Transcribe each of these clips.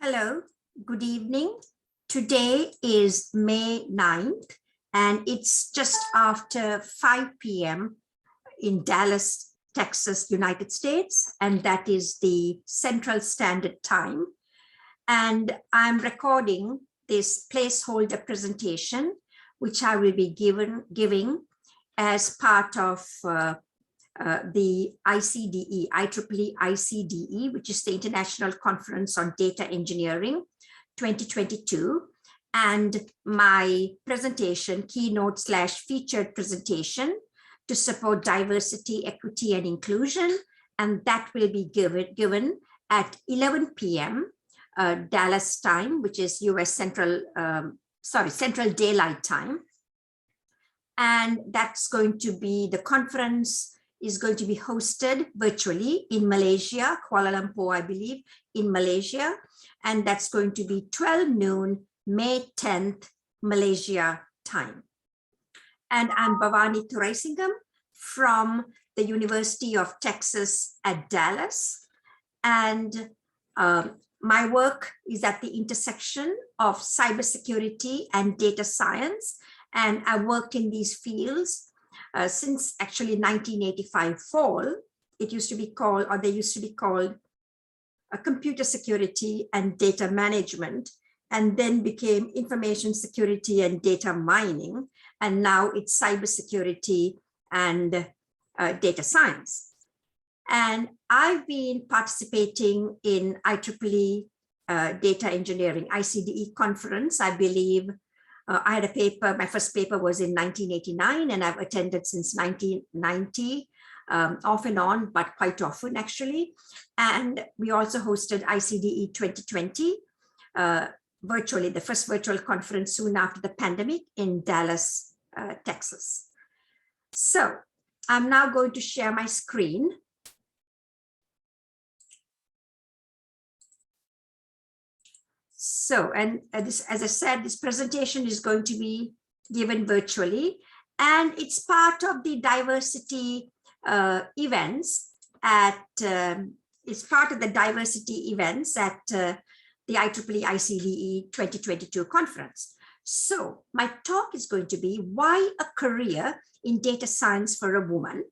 Hello, good evening. Today is May 9th, and it's just after 5 p.m. in Dallas, Texas, United States, and that is the Central Standard Time. And I'm recording this placeholder presentation, which I will be giving as part of the ICDE, IEEE ICDE, which is the International Conference on Data Engineering 2022. And my presentation, keynote / featured presentation to support diversity, equity, and inclusion. And that will be given at 11 p.m. Dallas time, which is US Central Daylight Time. And that's going to be, the conference is going to be hosted virtually in Malaysia, Kuala Lumpur, I believe, in Malaysia. And that's going to be 12 noon, May 10th, Malaysia time. And I'm Bhavani Thuraisingam from the University of Texas at Dallas. And my work is at the intersection of cybersecurity and data science. And I worked in these fields since actually 1985 fall. It used to be called, or they used to be called, computer security and data management, and then became information security and data mining. And now it's cybersecurity and data science. And I've been participating in IEEE Data Engineering, ICDE conference, I believe. I had a paper, my first paper was in 1989, and I've attended since 1990, off and on, but quite often actually. And we also hosted ICDE 2020, virtually, the first virtual conference soon after the pandemic in Dallas, Texas. So I'm now going to share my screen. So, and this, as I said, this presentation is going to be given virtually, and it's part of the diversity events at, it's part of the diversity events at the IEEE ICDE 2022 conference. So my talk is going to be why a career in data science for a woman,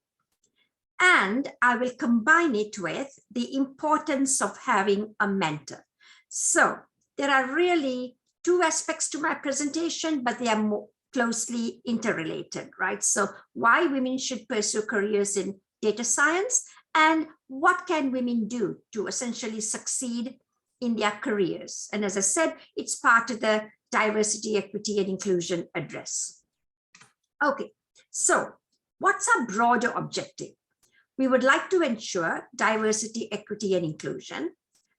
and I will combine it with the importance of having a mentor. So there are really two aspects to my presentation, but they are more closely interrelated, right? So why women should pursue careers in data science, and what can women do to essentially succeed in their careers? And as I said, it's part of the diversity, equity, and inclusion address. Okay, so what's our broader objective? We would like to ensure diversity, equity, and inclusion,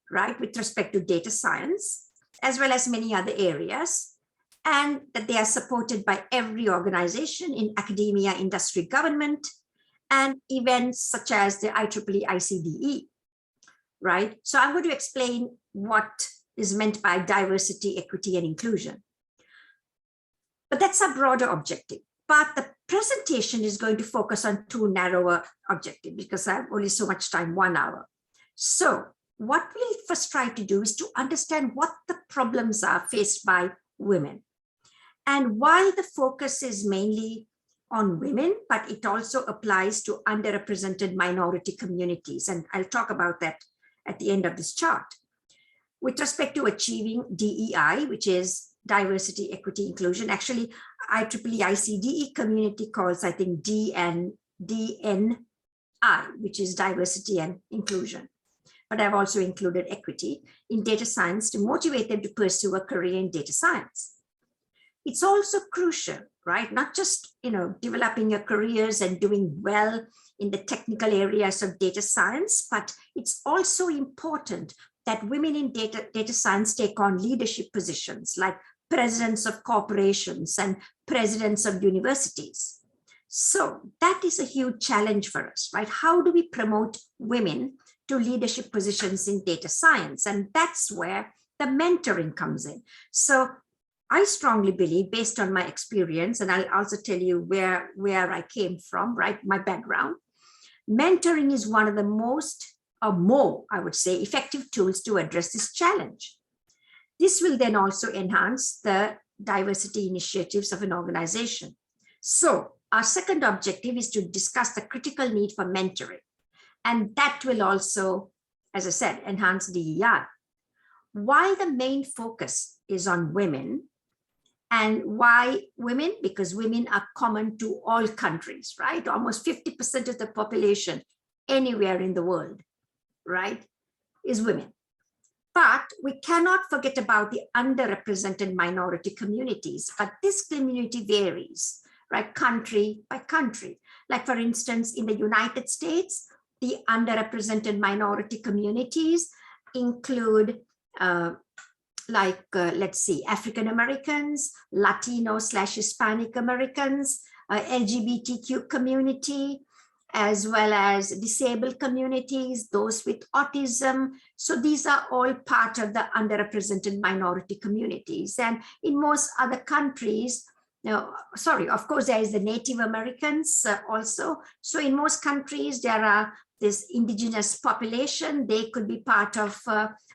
right, with respect to data science, as well as many other areas, and that they are supported by every organization in academia, industry, government, and events such as the IEEE ICDE, right? So I'm going to explain what is meant by diversity, equity, and inclusion. But that's a broader objective. But the presentation is going to focus on two narrower objectives because I have only so much time, 1 hour. So what we'll first try to do is to understand what the problems are faced by women. And while the focus is mainly on women, but it also applies to underrepresented minority communities. And I'll talk about that at the end of this chart. With respect to achieving DEI, which is diversity, equity, inclusion, actually IEEE ICDE community calls, I think, DNI, which is diversity and inclusion. But I've also included equity in data science to motivate them to pursue a career in data science. It's also crucial, right? Not just, developing your careers and doing well in the technical areas of data science, but it's also important that women in data science take on leadership positions like presidents of corporations and presidents of universities. So that is a huge challenge for us, right? How do we promote women to leadership positions in data science? And that's where the mentoring comes in. So I strongly believe, based on my experience, and I'll also tell you where I came from, right, my background, mentoring is one of the most, or more, I would say, effective tools to address this challenge. This will then also enhance the diversity initiatives of an organization. So our second objective is to discuss the critical need for mentoring. And that will also, as I said, enhance DEI. Why the main focus is on women, and why women? Because women are common to all countries, right? Almost 50% of the population anywhere in the world, right, is women. But we cannot forget about the underrepresented minority communities. But this community varies, right, country by country. Like, for instance, in the United States, the underrepresented minority communities include, let's see, African Americans, Latino/Hispanic Americans, LGBTQ community, as well as disabled communities, those with autism. So these are all part of the underrepresented minority communities. And in most other countries, of course, there is the Native Americans also. So in most countries, there are this indigenous population. They could be part of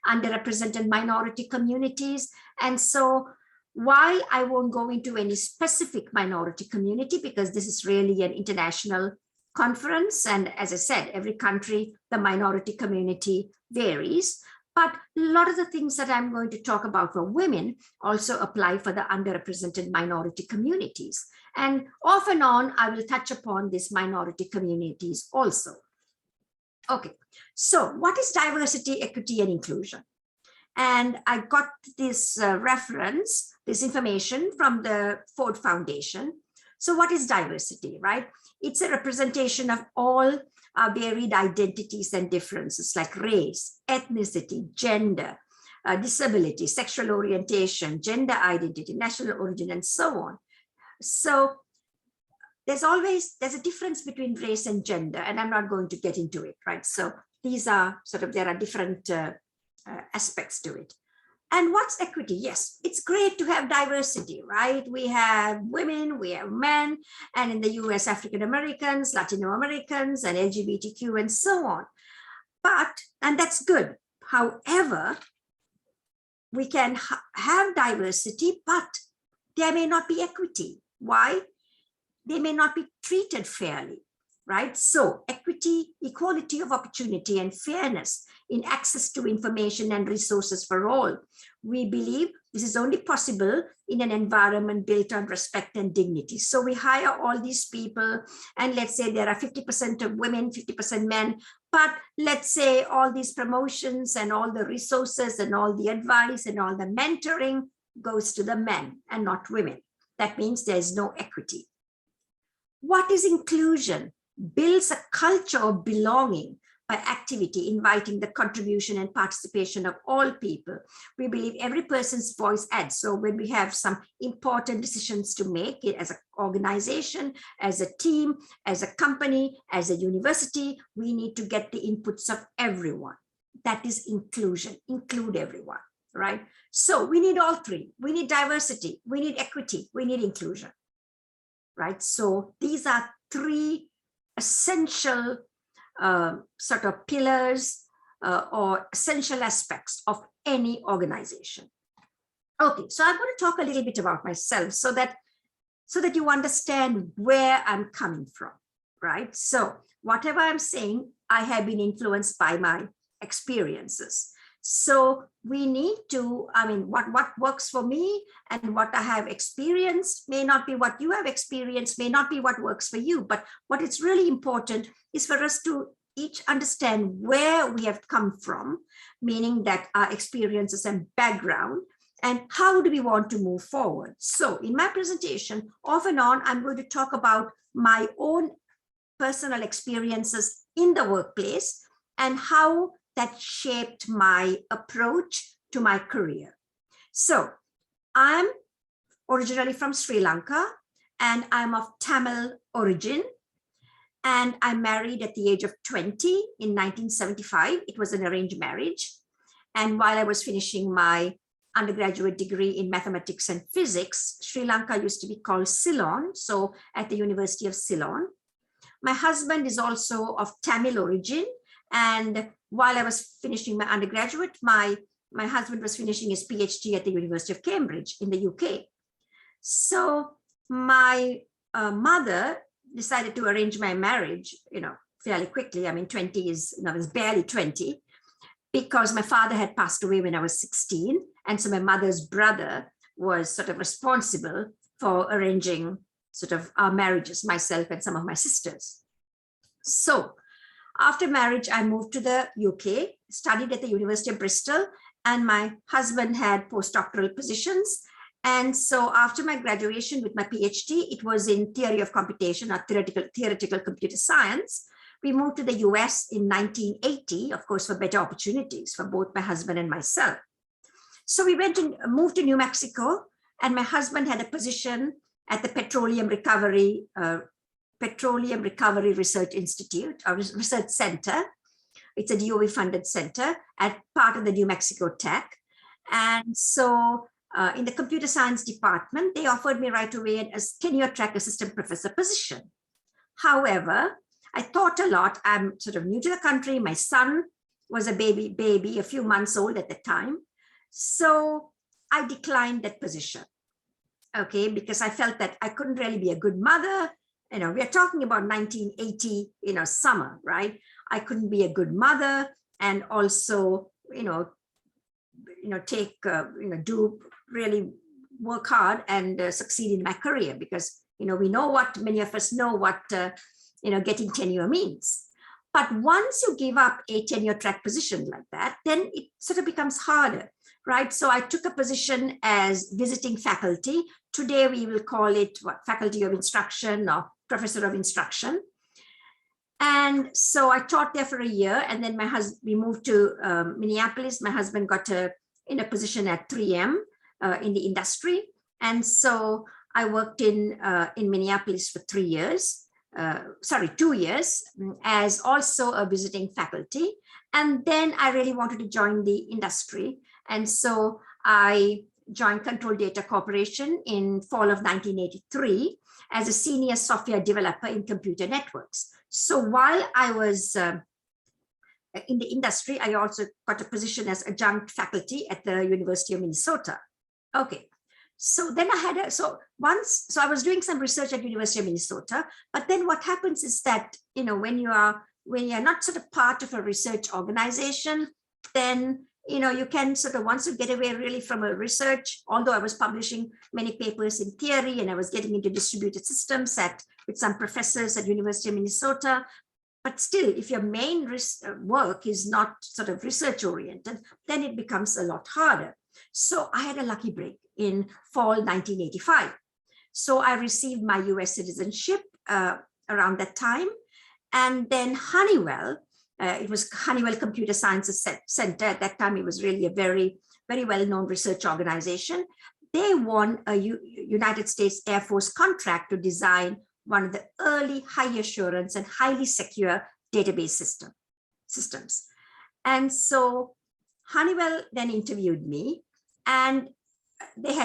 underrepresented minority communities. And so while I won't go into any specific minority community, because this is really an international conference, and as I said, every country, the minority community varies, but a lot of the things that I'm going to talk about for women also apply for the underrepresented minority communities. And off and on, I will touch upon these minority communities also. Okay, so what is diversity, equity, and inclusion? And I got this reference, this information from the Ford Foundation. So what is diversity, right? It's a representation of all our varied identities and differences like race, ethnicity, gender, disability, sexual orientation, gender identity, national origin, and so on. So there's a difference between race and gender, and I'm not going to get into it, right? So these are there are different aspects to it. And what's equity? Yes, it's great to have diversity, right? We have women, we have men, and in the US, African Americans, Latino Americans, and LGBTQ, and so on. And that's good. However, we can have diversity, but there may not be equity. Why? They may not be treated fairly, right? So equity, equality of opportunity, and fairness in access to information and resources for all. We believe this is only possible in an environment built on respect and dignity. So we hire all these people, and let's say there are 50% of women, 50% men, but let's say all these promotions and all the resources and all the advice and all the mentoring goes to the men and not women. That means there's no equity. What is inclusion? Builds a culture of belonging by activity, inviting the contribution and participation of all people. We believe every person's voice adds. So when we have some important decisions to make as an organization, as a team, as a company, as a university, we need to get the inputs of everyone. That is inclusion, include everyone, right? So we need all three. We need diversity, we need equity, we need inclusion, right? So these are three essential pillars or essential aspects of any organization. Okay, so I'm going to talk a little bit about myself so that you understand where I'm coming from, right? So whatever I'm saying, I have been influenced by my experiences. So we need to, what works for me and what I have experienced may not be what you have experienced, may not be what works for you, but what is really important is for us to each understand where we have come from, meaning that our experiences and background, and how do we want to move forward. So in my presentation, off and on, I'm going to talk about my own personal experiences in the workplace and how that shaped my approach to my career. So I'm originally from Sri Lanka, and I'm of Tamil origin. And I married at the age of 20 in 1975. It was an arranged marriage. And while I was finishing my undergraduate degree in mathematics and physics, Sri Lanka used to be called Ceylon, so at the University of Ceylon. My husband is also of Tamil origin. And while I was finishing my undergraduate, my my husband was finishing his PhD at the University of Cambridge in the UK. So my mother decided to arrange my marriage, fairly quickly. I mean, 20 is, I was barely 20, because my father had passed away when I was 16. And so my mother's brother was sort of responsible for arranging sort of our marriages, myself and some of my sisters. So after marriage, I moved to the UK, studied at the University of Bristol, and my husband had postdoctoral positions. And so after my graduation with my PhD, it was in theory of computation or theoretical computer science. We moved to the US in 1980, of course, for better opportunities for both my husband and myself. So we moved to New Mexico, and my husband had a position at the Petroleum Recovery Research Institute or Research Center. It's a DOE funded center at part of the New Mexico Tech. And so in the computer science department, they offered me right away a tenure track assistant professor position. However, I thought a lot. I'm sort of new to the country. My son was a baby, a few months old at the time. So I declined that position, okay, because I felt that I couldn't really be a good mother. We are talking about 1980, summer, right? I couldn't be a good mother, and also, do really work hard and succeed in my career, because, we know what, many of us know what, getting tenure means. But once you give up a tenure track position like that, then it sort of becomes harder, right? So I took a position as visiting faculty. Today we will call it faculty of instruction or professor of instruction. And so I taught there for a year, and then we moved to Minneapolis. My husband got in a position at 3M in the industry. And so I worked in Minneapolis for 2 years, as also a visiting faculty. And then I really wanted to join the industry. And so I joined Control Data Corporation in fall of 1983 as a senior software developer in computer networks. So while I was in the industry, I also got a position as adjunct faculty at the University of Minnesota. Okay. So then I was doing some research at University of Minnesota, but then what happens is that, when you're not sort of part of a research organization, then, you can sort of, once you get away really from a research, although I was publishing many papers in theory and I was getting into distributed systems with some professors at University of Minnesota, but still, if your main work is not sort of research oriented, then it becomes a lot harder. So I had a lucky break in fall 1985. So I received my US citizenship around that time. And then Honeywell, it was Honeywell Computer Sciences Center. At that time, it was really a very, very well-known research organization. They won a United States Air Force contract to design one of the early high assurance and highly secure database systems. And so Honeywell then interviewed me, and they would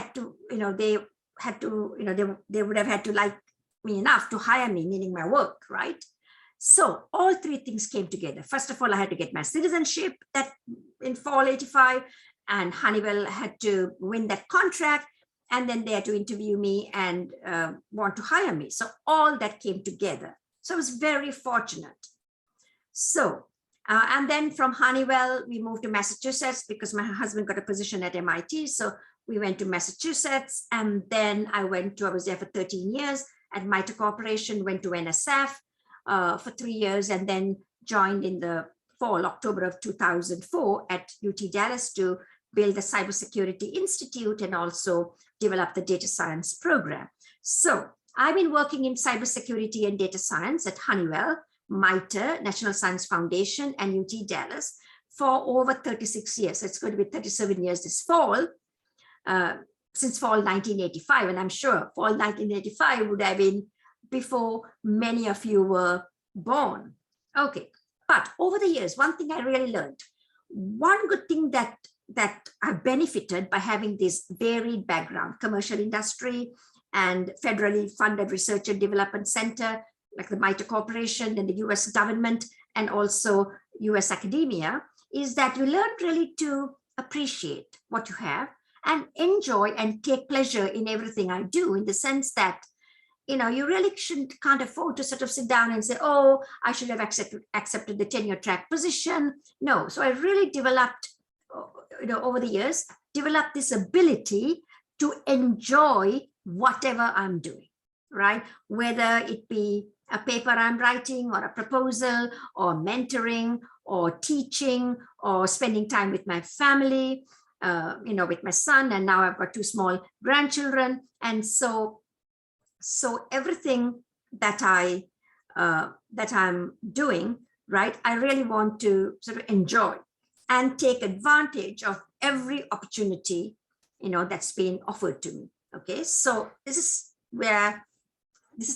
have had to like me enough to hire me, meaning my work, right? So all three things came together. First of all, I had to get my citizenship in fall 85, and Honeywell had to win that contract, and then they had to interview me and want to hire me. So all that came together. So I was very fortunate. So, and then from Honeywell, we moved to Massachusetts because my husband got a position at MIT. So we went to Massachusetts, and then I was there for 13 years at MITRE Corporation, went to NSF for 3 years, and then joined in the October of 2004 at UT Dallas to build the Cybersecurity Institute and also develop the data science program. So I've been working in cybersecurity and data science at Honeywell, MITRE, National Science Foundation, and UT Dallas for over 36 years. So it's going to be 37 years this fall, since fall 1985. And I'm sure fall 1985 would have been before many of you were born. Okay, but over the years, one thing I really learned, one good thing that I've benefited by having this varied background, commercial industry and federally funded research and development center, like the MITRE Corporation and the US government and also US academia, is that you learn really to appreciate what you have and enjoy and take pleasure in everything I do, in the sense that, you really can't afford to sort of sit down and say, oh, I should have accepted the tenure track position. No. So I really developed, over the years, developed this ability to enjoy whatever I'm doing, right? Whether it be a paper I'm writing, or a proposal, or mentoring, or teaching, or spending time with my family, with my son, and now I've got 2 small grandchildren. And so everything that I'm doing, right, I really want to sort of enjoy and take advantage of every opportunity, that's being offered to me. Okay, so this is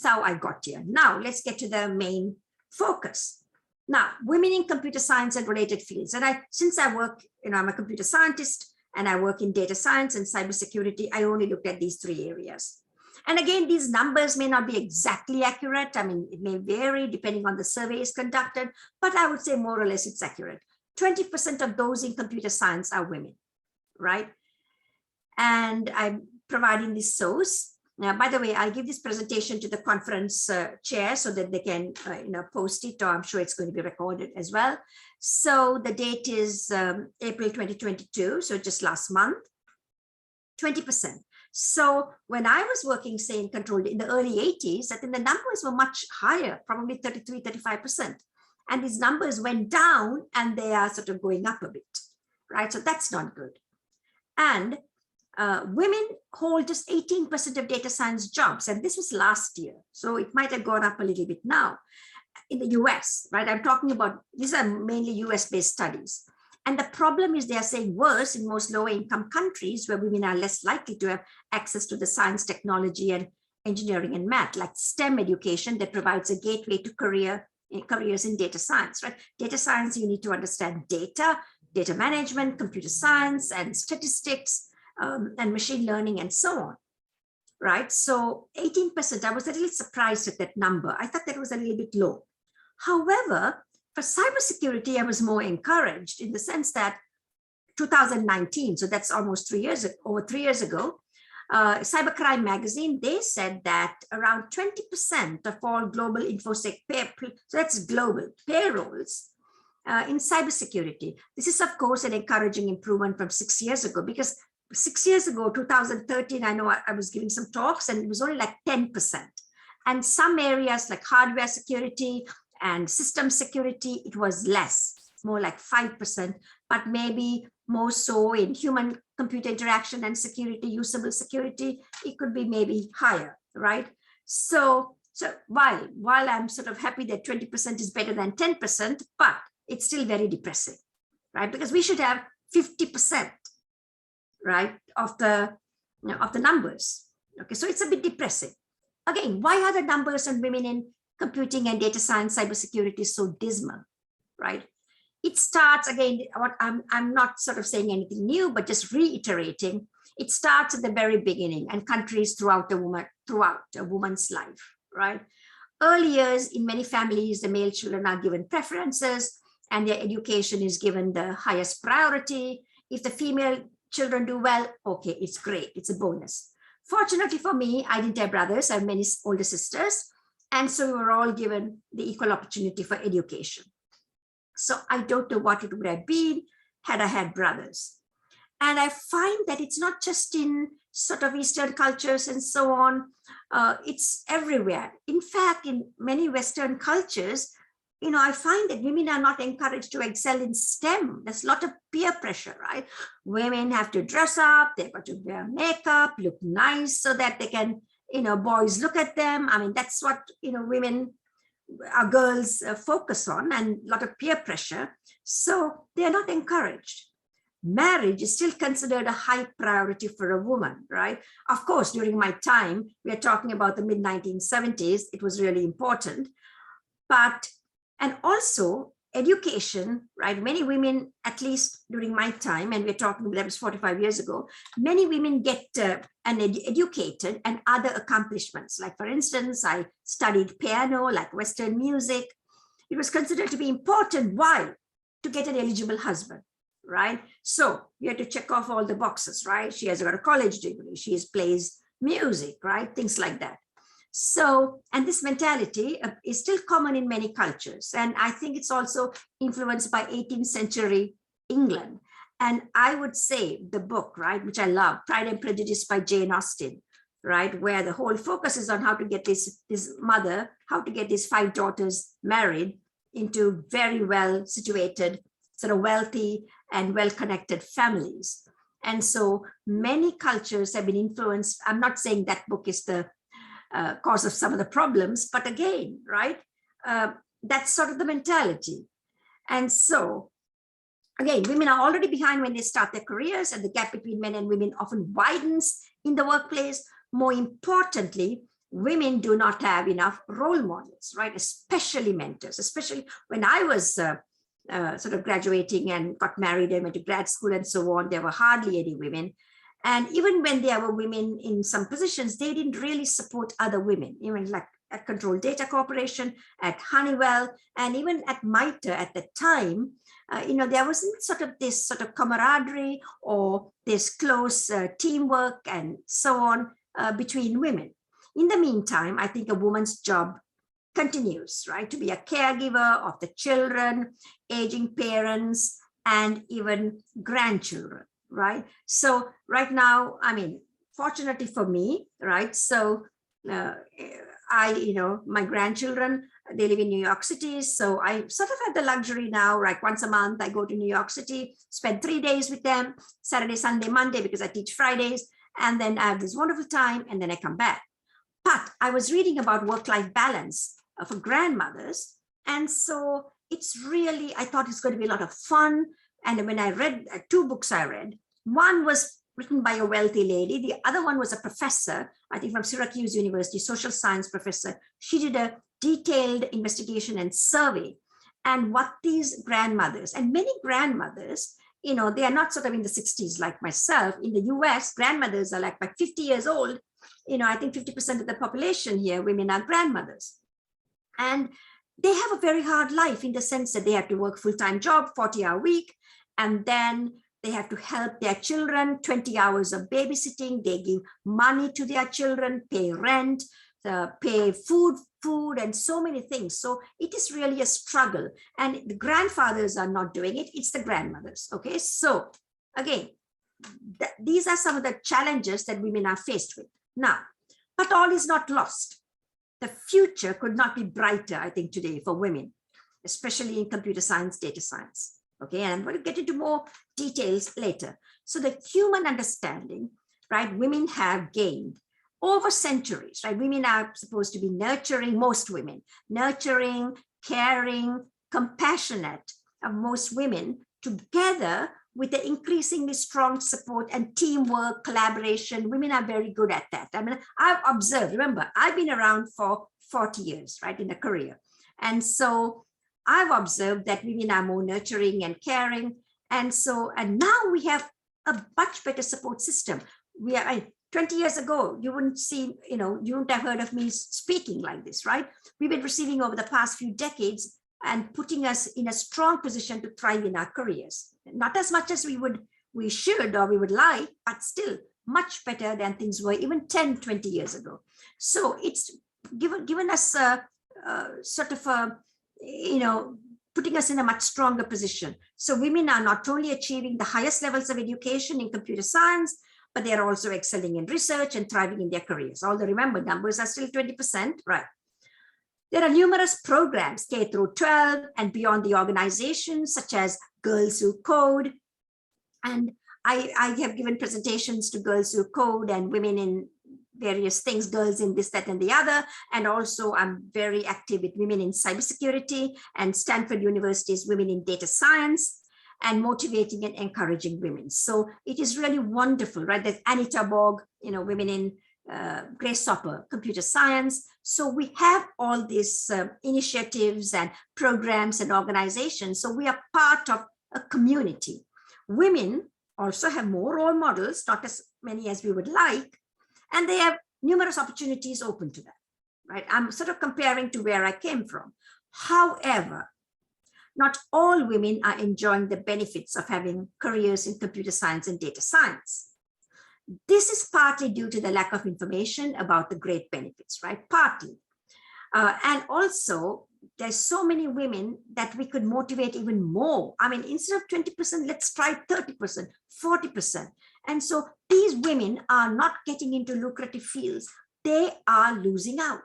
how I got here. Now let's get to the main focus. Now, women in computer science and related fields. And since I work, I'm a computer scientist and I work in data science and cybersecurity, I only looked at these 3 areas. And again, these numbers may not be exactly accurate. I mean, it may vary depending on the surveys conducted, but I would say more or less it's accurate. 20% of those in computer science are women, right? And I'm providing this source. Now, by the way, I'll give this presentation to the conference chair so that they can, post it, or I'm sure it's going to be recorded as well. So the date is April 2022, so just last month, 20%. So when I was working, say, in control in the early 80s, I think the numbers were much higher, probably 33, 35%. And these numbers went down and they are sort of going up a bit, right? So that's not good. And women hold just 18% of data science jobs. And this was last year. So it might have gone up a little bit now in the US, right? I'm talking about, these are mainly US-based studies. And the problem is they are saying worse in most lower income countries where women are less likely to have access to the science, technology, and engineering and math, like STEM education that provides a gateway to careers in data science, right? Data science, you need to understand data management, computer science, and statistics, and machine learning, and so on, right? So 18%, I was a little surprised at that number. I thought that was a little bit low. However, for cybersecurity, I was more encouraged in the sense that 2019, so that's almost 3 years ago, over 3 years ago, Cybercrime magazine, they said that around 20% of all global InfoSec, so that's global payrolls in cybersecurity. This is, of course, an encouraging improvement from 6 years ago, because 6 years ago, 2013, I know I was giving some talks and it was only like 10%. And some areas like hardware security and system security, it was less, more like 5%, but maybe more so in human computer interaction and security, usable security, it could be maybe higher, right? So while I'm sort of happy that 20% is better than 10%, but it's still very depressing, right? Because we should have 50%, right, of the numbers. Okay, so it's a bit depressing. Again, why are the numbers on women in computing and data science, cybersecurity so dismal, right? It starts, again, what I'm not sort of saying anything new, but just reiterating, it starts at the very beginning and countries throughout a woman's life, right? Early years, in many families, the male children are given preferences and their education is given the highest priority. If the female children do well, okay, it's great, it's a bonus. Fortunately for me, I didn't have brothers, I have many older sisters, and so we were all given the equal opportunity for education. So I don't know what it would have been had I had brothers. And I find that it's not just in sort of Eastern cultures and so on, it's everywhere. In fact, in many Western cultures, I find that women are not encouraged to excel in STEM. There's a lot of peer pressure, right? Women have to dress up, they've got to wear makeup, look nice so that they can, boys look at them. I mean, that's what, women, our girls focus on, and a lot of peer pressure. So they are not encouraged. Marriage is still considered a high priority for a woman, right? Of course, during my time, we are talking about the mid-1970s, it was really important. And also education, right? Many women, at least during my time, and we're talking, that was 45 years ago, many women get educated and other accomplishments. Like, for instance, I studied piano, like Western music. It was considered to be important. Why? To get an eligible husband, right? So we have to check off all the boxes, right? She has got a college degree, she plays music, right? Things like that. So, and this mentality is still common in many cultures. And I think it's also influenced by 18th century England. And I would say the book, right, which I love, Pride and Prejudice by Jane Austen, right, where the whole focus is on how to get this mother, how to get these 5 daughters married into very well situated, sort of wealthy and well-connected families. And so many cultures have been influenced. I'm not saying that book is the cause of some of the problems, but again, right, that's sort of the mentality. And so again, women are already behind when they start their careers, and the gap between men and women often widens in the workplace. More importantly, women do not have enough role models, right? Especially mentors, especially when I was sort of graduating and got married and went to grad school and so on, there were hardly any women. And even when there were women in some positions, they didn't really support other women, even like at Control Data Corporation, at Honeywell, and even at MITRE at the time. There wasn't sort of this sort of camaraderie or this close teamwork and so on between women. In the meantime, I think a woman's job continues, right, to be a caregiver of the children, aging parents, and even grandchildren, right? So right now, I mean, fortunately for me, right, so my grandchildren, they live in New York City. So I sort of have the luxury now, right? Once a month, I go to New York City, spend 3 days with them, Saturday, Sunday, Monday, because I teach Fridays. And then I have this wonderful time, and then I come back. But I was reading about work-life balance for grandmothers. And so it's really, I thought it's going to be a lot of fun. And when I read 2 books I read, one was written by a wealthy lady. The other one was a professor, I think from Syracuse University, social science professor. She did a detailed investigation and survey. And what these grandmothers, and many grandmothers, they are not sort of in the 60s like myself. In the US, grandmothers are like by 50 years old. I think 50% of the population here, women are grandmothers. And they have a very hard life in the sense that they have to work full-time job, 40-hour week, and then they have to help their children, 20 hours of babysitting. They give money to their children, pay rent, pay food, and so many things. So it is really a struggle. And the grandfathers are not doing it. It's the grandmothers. Okay. So again, these are some of the challenges that women are faced with. Now, but all is not lost. The future could not be brighter, I think, today for women, especially in computer science, data science. Okay, and I'm going to get into more details later. So the human understanding, right, women have gained over centuries, right? Women are supposed to be nurturing, most women, nurturing, caring, compassionate, most women, together with the increasingly strong support and teamwork, collaboration. Women are very good at that. I mean, I've observed, remember, I've been around for 40 years, right, in a career. And so I've observed that women are more nurturing and caring. And now we have a much better support system. 20 years ago, you wouldn't see, you wouldn't have heard of me speaking like this, right? We've been receiving over the past few decades and putting us in a strong position to thrive in our careers. Not as much as we should or we would like, but still much better than things were even 10, 20 years ago. So it's given us sort of putting us in a much stronger position. So women are not only achieving the highest levels of education in computer science, but they are also excelling in research and thriving in their careers. Although remember, numbers are still 20%, right? There are numerous programs, K through 12 and beyond the organization, such as Girls Who Code. And I have given presentations to Girls Who Code and women in various things, girls in this, that, and the other. And also I'm very active with women in cybersecurity and Stanford University's women in data science, and motivating and encouraging women. So it is really wonderful, right? There's Anita Borg, women in Grace Sopper, computer science. So we have all these initiatives and programs and organizations. So we are part of a community. Women also have more role models, not as many as we would like, and they have numerous opportunities open to them, right? I'm sort of comparing to where I came from. However, not all women are enjoying the benefits of having careers in computer science and data science. This is partly due to the lack of information about the great benefits, right? Partly. And also, there's so many women that we could motivate even more. I mean, instead of 20%, let's try 30%, 40%. And so these women are not getting into lucrative fields. They are losing out.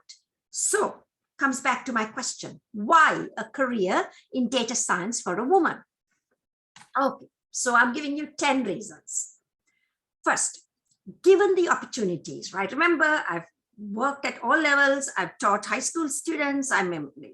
So comes back to my question, why a career in data science for a woman? Okay, so I'm giving you 10 reasons. First, given the opportunities, right? Remember, I've worked at all levels. I've taught high school students.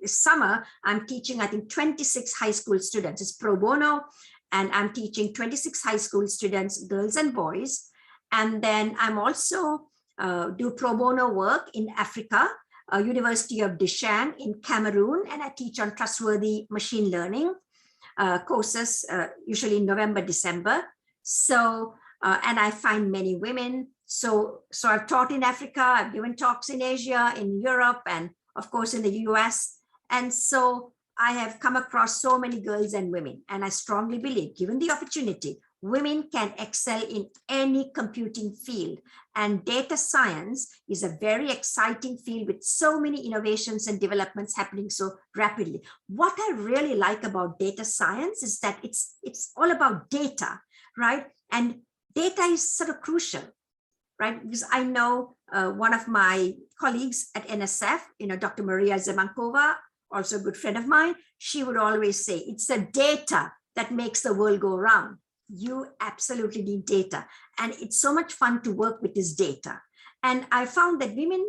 This summer, I'm teaching, I think, 26 high school students. It's pro bono, and I'm teaching 26 high school students, girls and boys. And then I'm also do pro bono work in Africa, University of Dishang in Cameroon, and I teach on trustworthy machine learning courses, usually in November, December. So, and I find many women. So I've taught in Africa, I've given talks in Asia, in Europe, and of course in the US. And so I have come across so many girls and women, and I strongly believe, given the opportunity, women can excel in any computing field. And data science is a very exciting field with so many innovations and developments happening so rapidly. What I really like about data science is that it's all about data, right? And data is sort of crucial, right? Because I know one of my colleagues at NSF, Dr. Maria Zemankova, also a good friend of mine, she would always say, it's the data that makes the world go round. You absolutely need data. And it's so much fun to work with this data. And I found that women,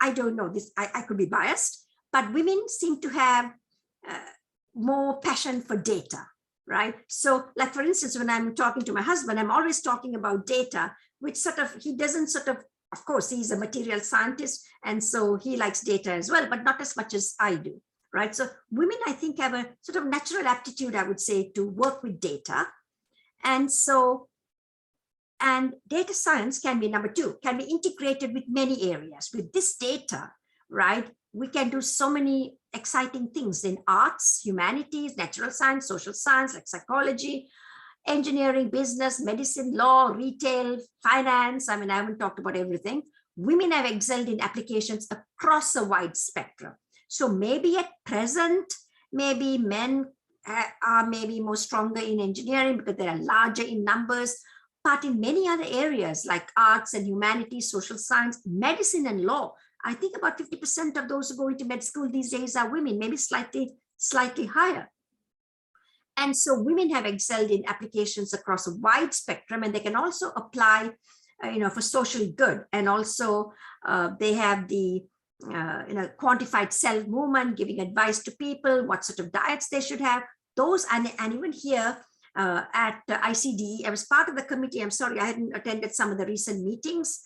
I don't know this, I could be biased, but women seem to have more passion for data, right? So like, for instance, when I'm talking to my husband, I'm always talking about data, which he doesn't of course, he's a material scientist, and so he likes data as well, but not as much as I do, right? So women, I think, have a sort of natural aptitude, I would say, to work with data. And data science can be, number two, can be integrated with many areas. With this data, right, we can do so many exciting things in arts, humanities, natural science, social science, like psychology, engineering, business, medicine, law, retail, finance. I mean, I haven't talked about everything. Women have excelled in applications across a wide spectrum. So maybe at present, maybe men are maybe more stronger in engineering because they are larger in numbers, but in many other areas like arts and humanities, social science, medicine and law, I think about 50% of those who go into med school these days are women, maybe slightly higher. And so women have excelled in applications across a wide spectrum, and they can also apply, for social good. And also they have the, quantified self movement, giving advice to people, what sort of diets they should have. Those, and even here at ICDE, I was part of the committee. I'm sorry, I hadn't attended some of the recent meetings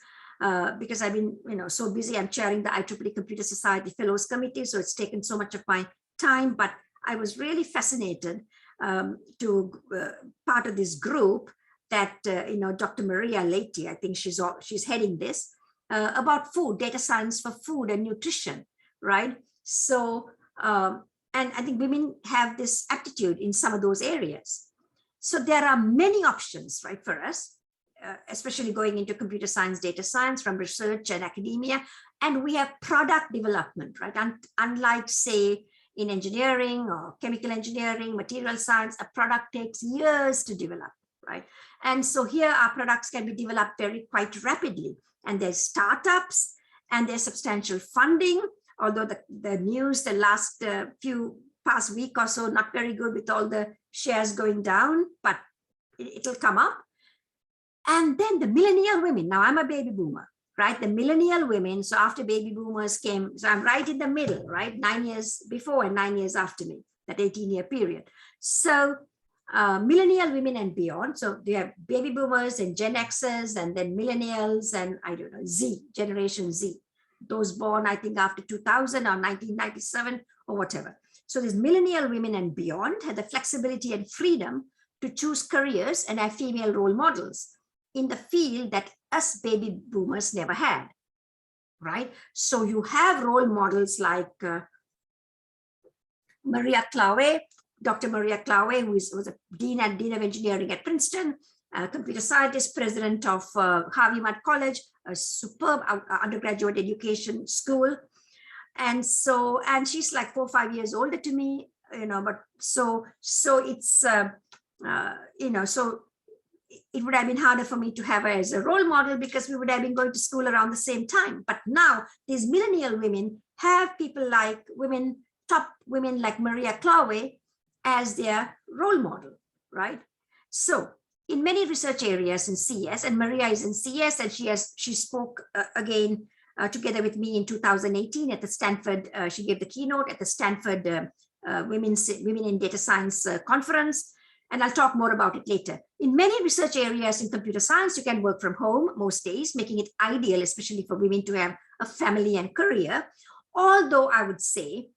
because I've been, so busy. I'm chairing the IEEE Computer Society Fellows Committee, so it's taken so much of my time. But I was really fascinated to part of this group that Dr. Maria Leite, I think she's heading this about food, data science for food and nutrition, right? So and I think women have this aptitude in some of those areas. So there are many options, right, for us, especially going into computer science, data science, from research and academia. And we have product development, right? Unlike, say, in engineering or chemical engineering, material science, a product takes years to develop, right? And so here our products can be developed quite rapidly. And there's startups and there's substantial funding, although the news the last past week or so, not very good with all the shares going down, but it'll come up. And then the millennial women. Now I'm a baby boomer, right? The millennial women. So after baby boomers came, so I'm right in the middle, right? 9 years before and 9 years after me, that 18-year period. So millennial women and beyond. So they have baby boomers and Gen Xers, and then millennials, and I don't know, Z, Generation Z. Those born, I think, after 2000 or 1997 or whatever. So these millennial women and beyond had the flexibility and freedom to choose careers and have female role models in the field that us baby boomers never had, right? So you have role models like Maria Clave, Dr. Maria Klawe, who was a Dean of Engineering at Princeton, computer scientist, president of Harvey Mudd College, a superb undergraduate education school. And she's like 4 or 5 years older to me, but so it's, so it would have been harder for me to have her as a role model because we would have been going to school around the same time. But now these millennial women have people like top women like Maria Klawe as their role model, right? So in many research areas in CS, and Maria is in CS, and she spoke again together with me in 2018 at the Stanford, she gave the keynote at the Stanford Women in Data Science conference. And I'll talk more about it later. In many research areas in computer science, you can work from home most days, making it ideal, especially for women to have a family and career. Although I would say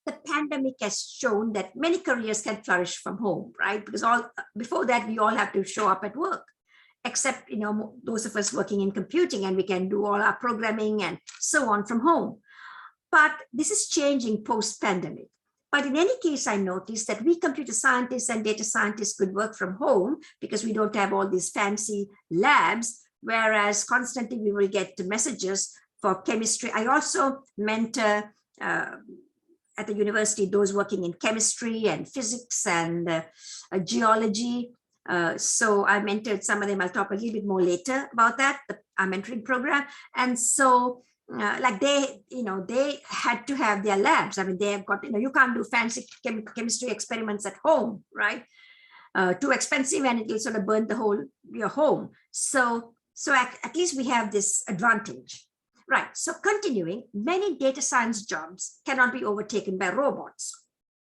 the pandemic has shown that many careers can flourish from home, right? Because before that, we all have to show up at work, except those of us working in computing, and we can do all our programming and so on from home. But this is changing post-pandemic. But in any case, I noticed that we computer scientists and data scientists could work from home because we don't have all these fancy labs, whereas constantly we will get messages for chemistry. I also mentor at the university those working in chemistry and physics and geology. So I mentored some of them. I'll talk a little bit more later about that, our mentoring program. And so like they had to have their labs. I mean, they have got, you can't do fancy chemistry experiments at home, right? Too expensive, and it will sort of burn your home. So at least we have this advantage, right? So continuing, many data science jobs cannot be overtaken by robots.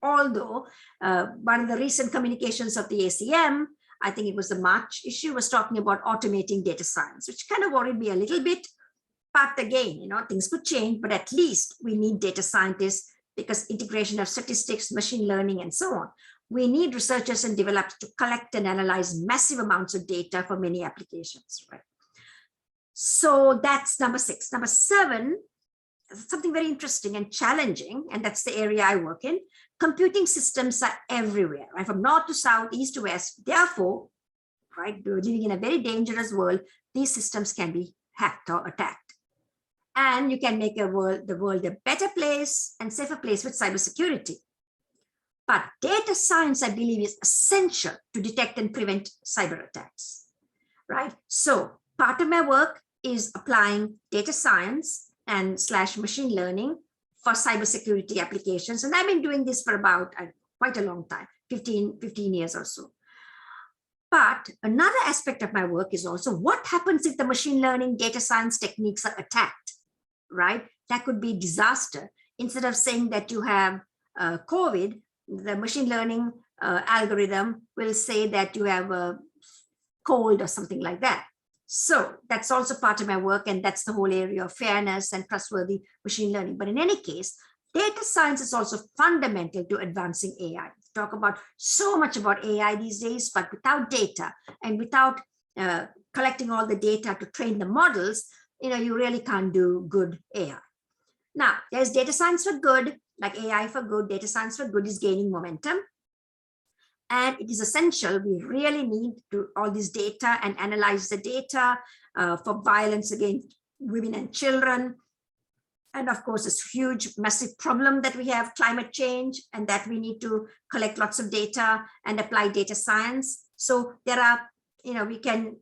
Although one of the recent communications of the ACM, I think it was the March issue, was talking about automating data science, which kind of worried me a little bit. But again, things could change, but at least we need data scientists because integration of statistics, machine learning, and so on. We need researchers and developers to collect and analyze massive amounts of data for many applications, right? So that's number 6. Number 7, something very interesting and challenging, and that's the area I work in. Computing systems are everywhere, right? From north to south, east to west. Therefore, right, we're living in a very dangerous world. These systems can be hacked or attacked. And you can make the world a better place and safer place with cybersecurity. But data science, I believe, is essential to detect and prevent cyber attacks, right? So part of my work is applying data science and / machine learning for cybersecurity applications. And I've been doing this for about quite a long time, 15 years or so. But another aspect of my work is also what happens if the machine learning data science techniques are attacked, right? That could be disaster. Instead of saying that you have COVID, the machine learning algorithm will say that you have a cold or something like that. So that's also part of my work, and that's the whole area of fairness and trustworthy machine learning. But in any case, data science is also fundamental to advancing AI. We talk about so much about AI these days, but without data and without collecting all the data to train the models, you really can't do good AI. Now, there's data science for good, like AI for good. Data science for good is gaining momentum. And it is essential. We really need to all this data and analyze the data for violence against women and children. And of course, this huge, massive problem that we have, climate change, and that we need to collect lots of data and apply data science. So there are, we can,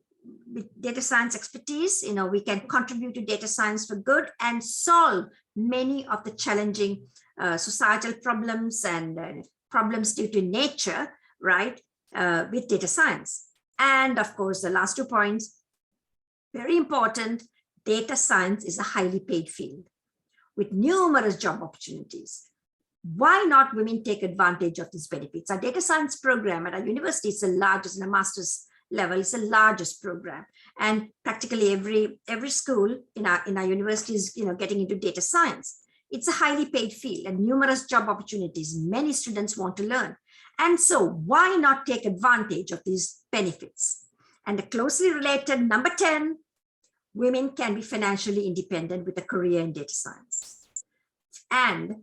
with data science expertise, we can contribute to data science for good and solve many of the challenging societal problems and problems due to nature, right, with data science. And of course, the last 2 points, very important, data science is a highly paid field with numerous job opportunities. Why not women take advantage of these benefits? Our data science program at our university is the largest, in a master's level, it's the largest program. And practically every school in our university is getting into data science. It's a highly paid field and numerous job opportunities. Many students want to learn. And so why not take advantage of these benefits? And the closely related number 10, women can be financially independent with a career in data science. And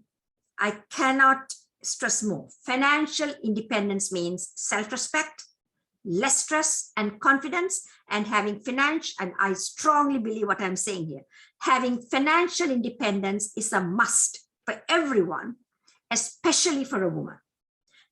I cannot stress more. Financial independence means self-respect, less stress and confidence, and having financial, and I strongly believe what I'm saying here, having financial independence is a must for everyone, especially for a woman.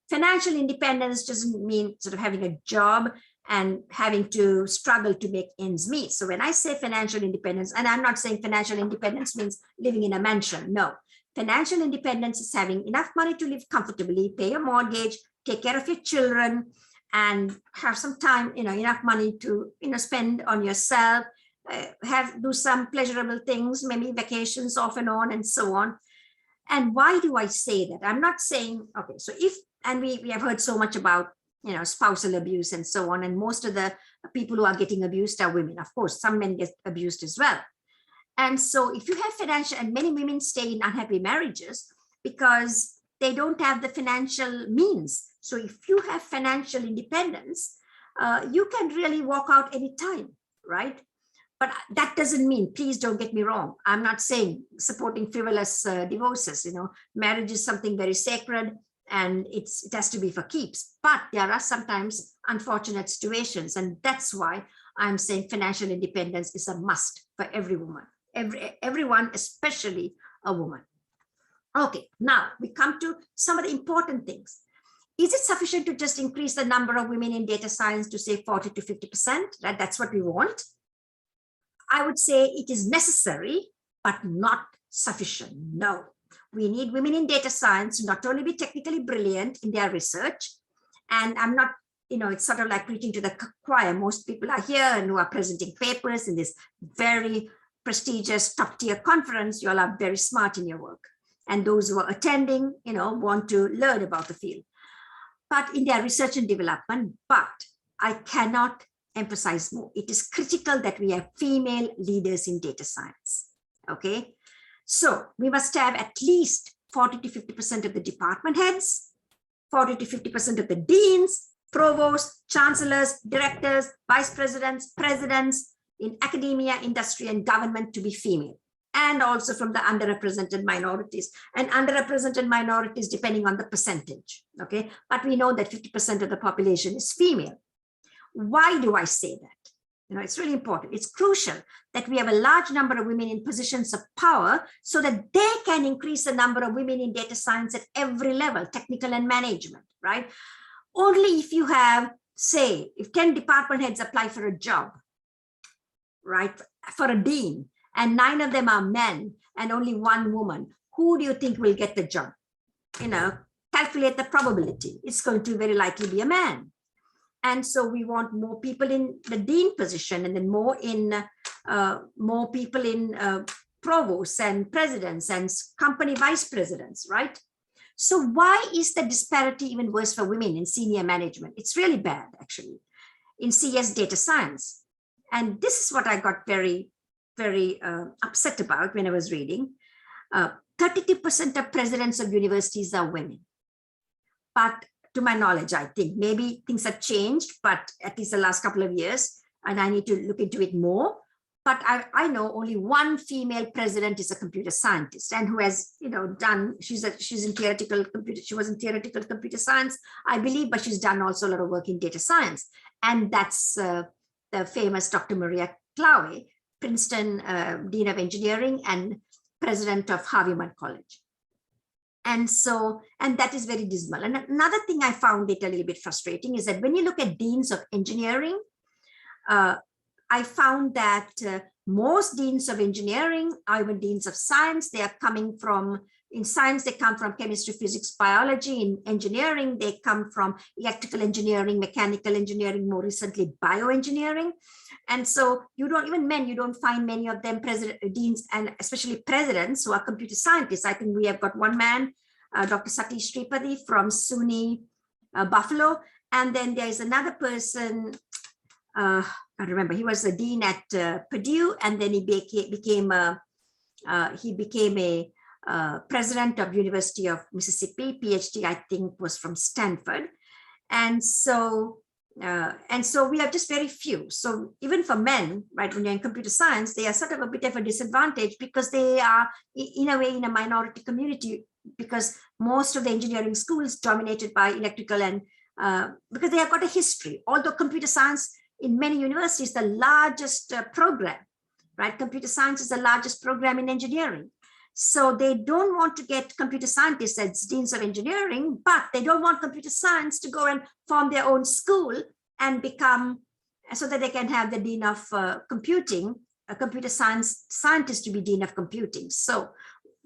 Financial independence doesn't mean sort of having a job and having to struggle to make ends meet. So when I say financial independence, and I'm not saying financial independence means living in a mansion, no. Financial independence is having enough money to live comfortably, pay your mortgage, take care of your children, and have some time, enough money to, spend on yourself, do some pleasurable things, maybe vacations off and on and so on. And why do I say that? I'm not saying, okay, so if, and we have heard so much about, spousal abuse and so on, and most of the people who are getting abused are women. Of course, some men get abused as well. And so if you have financial, and many women stay in unhappy marriages because they don't have the financial means. So if you have financial independence, you can really walk out anytime, right? But that doesn't mean, please don't get me wrong, I'm not saying supporting frivolous divorces. Marriage is something very sacred, and it has to be for keeps. But there are sometimes unfortunate situations, and that's why I'm saying financial independence is a must for every woman, everyone, especially a woman. Okay, now we come to some of the important things. Is it sufficient to just increase the number of women in data science to say 40 to 50%? Right? That's what we want. I would say it is necessary, but not sufficient. No, we need women in data science to not only be technically brilliant in their research, and I'm not, it's sort of like preaching to the choir. Most people are here and who are presenting papers in this very prestigious top tier conference. You all are very smart in your work. And those who are attending, want to learn about the field, but in their research and development. But I cannot emphasize more. It is critical that we have female leaders in data science. Okay, so we must have at least 40 to 50% of the department heads, 40 to 50% of the deans, provosts, chancellors, directors, vice presidents, presidents in academia, industry, and government to be female, and also from the underrepresented minorities, and underrepresented minorities depending on the percentage. Okay, but we know that 50% of the population is female. Why do I say that? It's really important. It's crucial that we have a large number of women in positions of power so that they can increase the number of women in data science at every level, technical and management, right? Only if you have, say, if 10 department heads apply for a job, right, for a dean, and 9 of them are men and only 1 woman, who do you think will get the job? Calculate the probability. It's going to very likely be a man. And so we want more people in the dean position, and then more people in provosts and presidents and company vice presidents, right? So why is the disparity even worse for women in senior management? It's really bad, actually, in CS data science. And this is what I got very, very upset about when I was reading. 32% of presidents of universities are women. But to my knowledge, I think maybe things have changed, but at least the last couple of years, and I need to look into it more. But I know only 1 female president is a computer scientist, and who has, done, she's in theoretical computer, she was in theoretical computer science, I believe, but she's done also a lot of work in data science. And that's the famous Dr. Maria Klawe, Princeton Dean of Engineering and president of Harvey Mudd College. And so, and that is very dismal. And another thing I found it a little bit frustrating is that when you look at deans of engineering, I found that most deans of engineering, even deans of science, they are coming from, in science, they come from chemistry, physics, biology. In engineering, they come from electrical engineering, mechanical engineering, more recently bioengineering. And so you don't, even men, you don't find many of them deans, and especially presidents who are computer scientists. I think we have got 1 man, Dr. Satish Tripathi from SUNY Buffalo. And then there's another person, I remember, he was a dean at Purdue, and then he became a president of University of Mississippi. PhD, I think, was from Stanford. And so we have just very few. So even for men, right, when you're in computer science, they are sort of a bit of a disadvantage because they are in a way in a minority community because most of the engineering schools dominated by electrical and because they have got a history, although computer science in many universities is the largest program, right? Computer science is the largest program in engineering. So they don't want to get computer scientists as deans of engineering, but they don't want computer science to go and form their own school and become, so that they can have the dean of computing, a computer science scientist to be dean of computing. So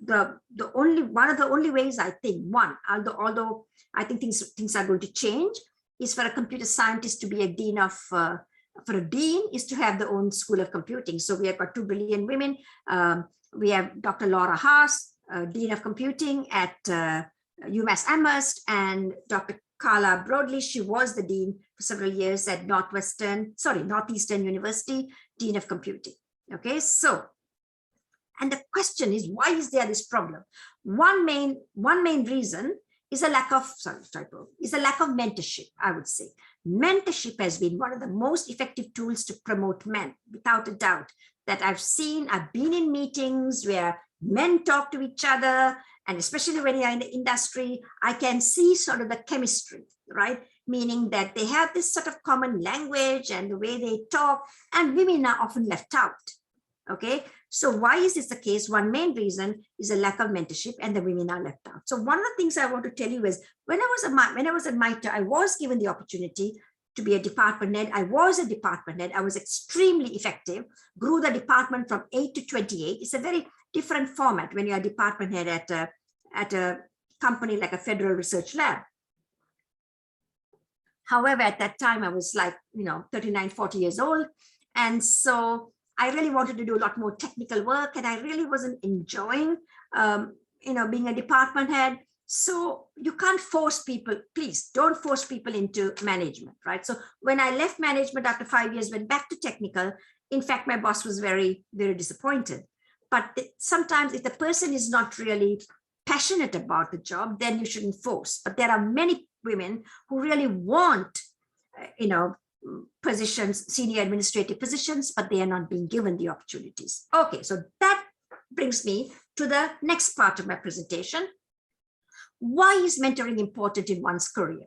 one of the only ways, I think, although I think things are going to change, is for a computer scientist to be a dean of for a dean is to have their own school of computing. So we have got 2 brilliant women. We have Dr. Laura Haas, Dean of Computing at UMass Amherst, and Dr. Carla Broadley. She was the dean for several years at Northeastern University, Dean of Computing. Okay, so, and the question is, why is there this problem? One main reason is a lack of, mentorship, I would say. Mentorship has been one of the most effective tools to promote men, without a doubt, that I've seen. I've been in meetings where men talk to each other, and especially when you're in the industry, I can see sort of the chemistry, right? Meaning that they have this sort of common language and the way they talk, and women are often left out. Okay, so why is this the case? One main reason is a lack of mentorship, and the women are left out. So one of the things I want to tell you is, when I was at MITRE, I was given the opportunity to be a department head. I was a department head. I was extremely effective, grew the department from 8 to 28. It's a very different format when you're a department head at a company like a federal research lab. However, at that time, I was like, 39, 40 years old. And so I really wanted to do a lot more technical work, and I really wasn't enjoying, being a department head. So you can't force people, please don't force people into management, right? So when I left management after 5 years, went back to technical, in fact, my boss was very, very disappointed. But sometimes if the person is not really passionate about the job, then you shouldn't force. But there are many women who really want, positions, senior administrative positions, but they are not being given the opportunities. Okay, so that brings me to the next part of my presentation. Why is mentoring important in one's career,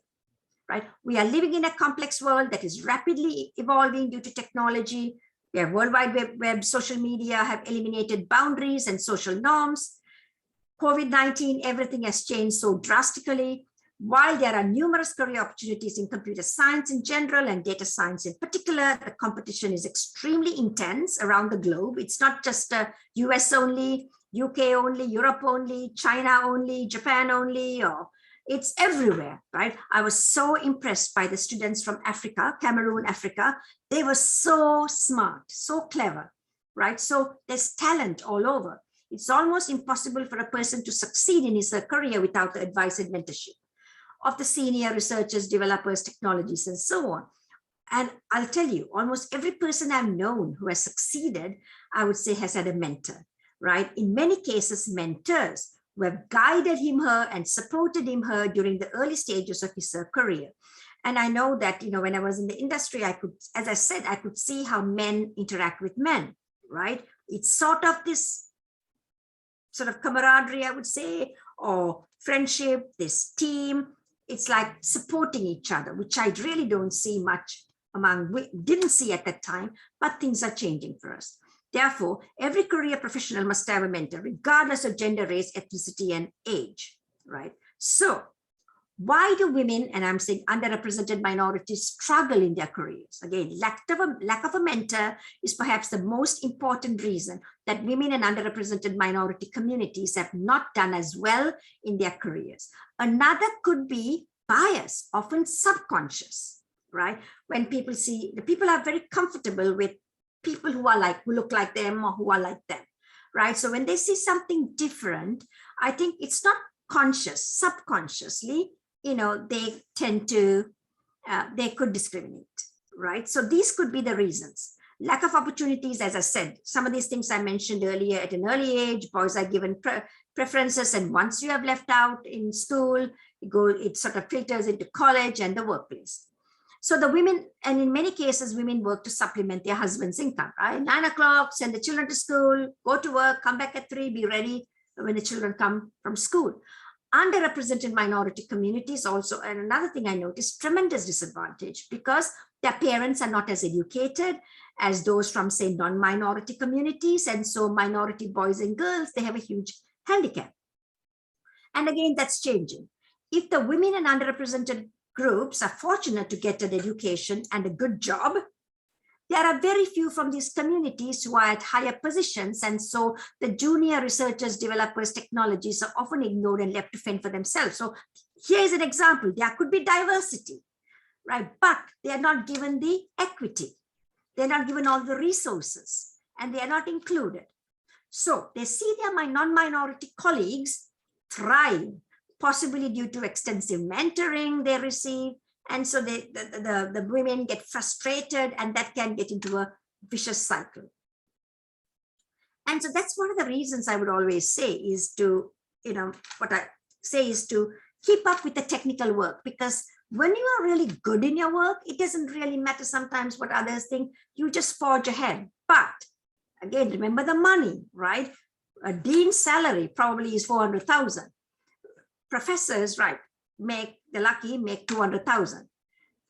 right? We are living in a complex world that is rapidly evolving due to technology. We have World Wide Web, social media have eliminated boundaries and social norms. COVID-19, everything has changed so drastically. While there are numerous career opportunities in computer science in general and data science in particular, the competition is extremely intense around the globe. It's not just US only, UK only, Europe only, China only, Japan only, or it's everywhere, right? I was so impressed by the students from Africa, Cameroon, Africa. They were so smart, so clever, right? So there's talent all over. It's almost impossible for a person to succeed in his career without the advice and mentorship of the senior researchers, developers, technologies, and so on. And I'll tell you, almost every person I've known who has succeeded, I would say, has had a mentor, right? In many cases, mentors who have guided him, her, and supported him, her during the early stages of his career. And I know that, when I was in the industry, I could, as I said, I could see how men interact with men, right? It's sort of this sort of camaraderie, I would say, or friendship, this team. It's like supporting each other, which I really don't see much didn't see at that time, but things are changing for us. Therefore, every career professional must have a mentor, regardless of gender, race, ethnicity, and age, right? So why do women, and I'm saying underrepresented minorities, struggle in their careers? Again, lack of a mentor is perhaps the most important reason that women and underrepresented minority communities have not done as well in their careers. Another could be bias, often subconscious, right? When people see, the people are very comfortable with people who look like them or who are like them, right? So when they see something different, I think it's not conscious, subconsciously, they tend to, they could discriminate, right? So these could be the reasons. Lack of opportunities, as I said, some of these things I mentioned earlier, at an early age, boys are given preferences, and once you have left out in school, it sort of filters into college and the workplace. So the women, and in many cases, women work to supplement their husband's income, right? 9 o'clock, send the children to school, go to work, come back at 3, be ready, when the children come from school. Underrepresented minority communities also, and another thing I noticed, tremendous disadvantage because their parents are not as educated as those from, say, non-minority communities. And so minority boys and girls, they have a huge handicap. And again, that's changing. If the women and underrepresented groups are fortunate to get an education and a good job, there are very few from these communities who are at higher positions. And so the junior researchers, developers, technologies are often ignored and left to fend for themselves. So here's an example. There could be diversity, right? But they are not given the equity. They're not given all the resources and they are not included. So they see their non-minority colleagues thrive, possibly due to extensive mentoring they receive. And so the women get frustrated and that can get into a vicious cycle. And so that's one of the reasons I would always say is to, what I say is to keep up with the technical work, because when you are really good in your work, it doesn't really matter sometimes what others think, you just forge ahead. But again, remember the money, right? A dean's salary probably is 400,000. Professors, right, make 200,000.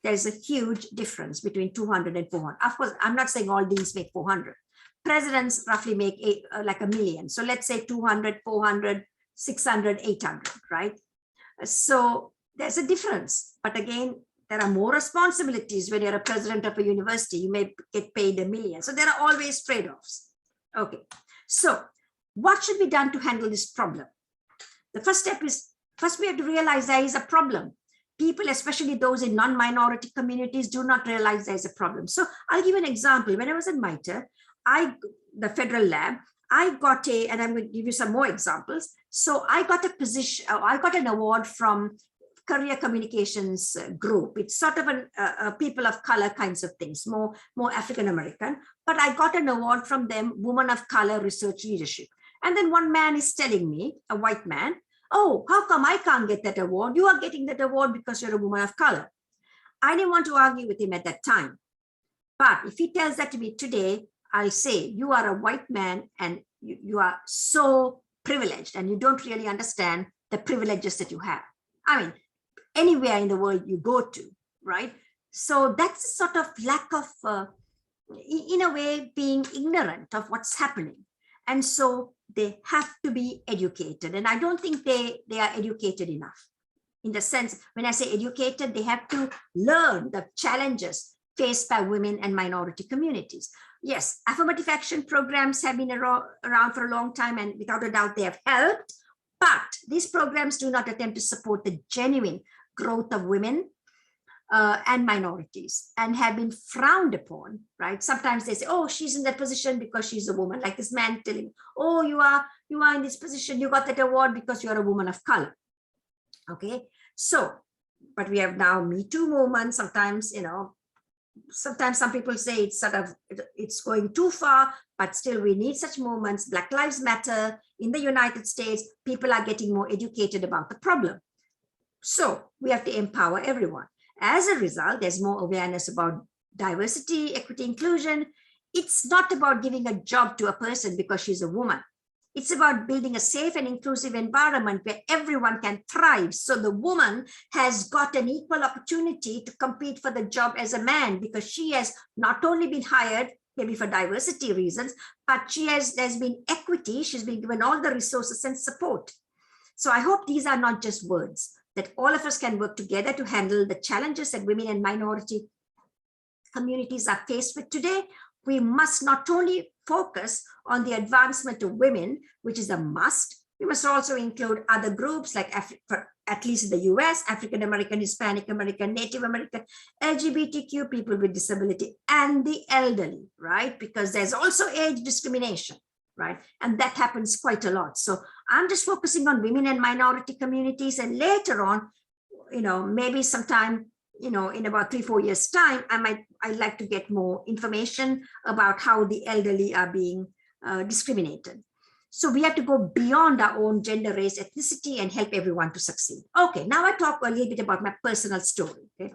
There's a huge difference between 200 and 400. Of course, I'm not saying all deans make 400. Presidents roughly make like $1 million. So let's say 200, 400, 600, 800, right? So there's a difference. But again, there are more responsibilities when you're a president of a university. You may get paid $1 million. So there are always trade-offs. Okay. So what should be done to handle this problem? The first step is, first we have to realize there is a problem. People, especially those in non-minority communities, do not realize there's a problem. So I'll give an example. When I was at MITRE, the federal lab, I got and I'm going to give you some more examples. So I got a position, I got an award from Career Communications Group. It's sort of a people of color kinds of things, more African-American, but I got an award from them, Woman of Color Research Leadership. And then one man is telling me, a white man, oh, how come I can't get that award? You are getting that award because you're a woman of color. I didn't want to argue with him at that time. But if he tells that to me today, I'll say, you are a white man and you are so privileged and you don't really understand the privileges that you have. I mean, anywhere in the world you go to, right? So that's a sort of lack of, in a way, being ignorant of what's happening. And so they have to be educated. And I don't think they are educated enough. In the sense, when I say educated, they have to learn the challenges faced by women and minority communities. Yes, affirmative action programs have been around for a long time, and without a doubt they have helped, but these programs do not attempt to support the genuine growth of women and minorities, and have been frowned upon, right? Sometimes they say, oh, she's in that position because she's a woman, like this man telling, oh, you are in this position, you got that award because you're a woman of color. Okay, so, but we have now Me Too movement. Sometimes, sometimes some people say it's going too far, but still we need such movements. Black Lives Matter in the United States, people are getting more educated about the problem. So we have to empower everyone. As a result, there's more awareness about diversity, equity, inclusion. It's not about giving a job to a person because she's a woman. It's about building a safe and inclusive environment where everyone can thrive. So the woman has got an equal opportunity to compete for the job as a man, because she has not only been hired, maybe for diversity reasons, but there's been equity. She's been given all the resources and support. So I hope these are not just words, that all of us can work together to handle the challenges that women and minority communities are faced with today. We must not only focus on the advancement of women, which is a must, we must also include other groups like, at least in the US, African American, Hispanic American, Native American, LGBTQ, people with disability, and the elderly, right? Because there's also age discrimination, right? And that happens quite a lot. So I'm just focusing on women and minority communities, and later on, maybe sometime, in about 3-4 years time, I'd like to get more information about how the elderly are being discriminated. So we have to go beyond our own gender, race, ethnicity, and help everyone to succeed. Okay, now I talk a little bit about my personal story. Okay,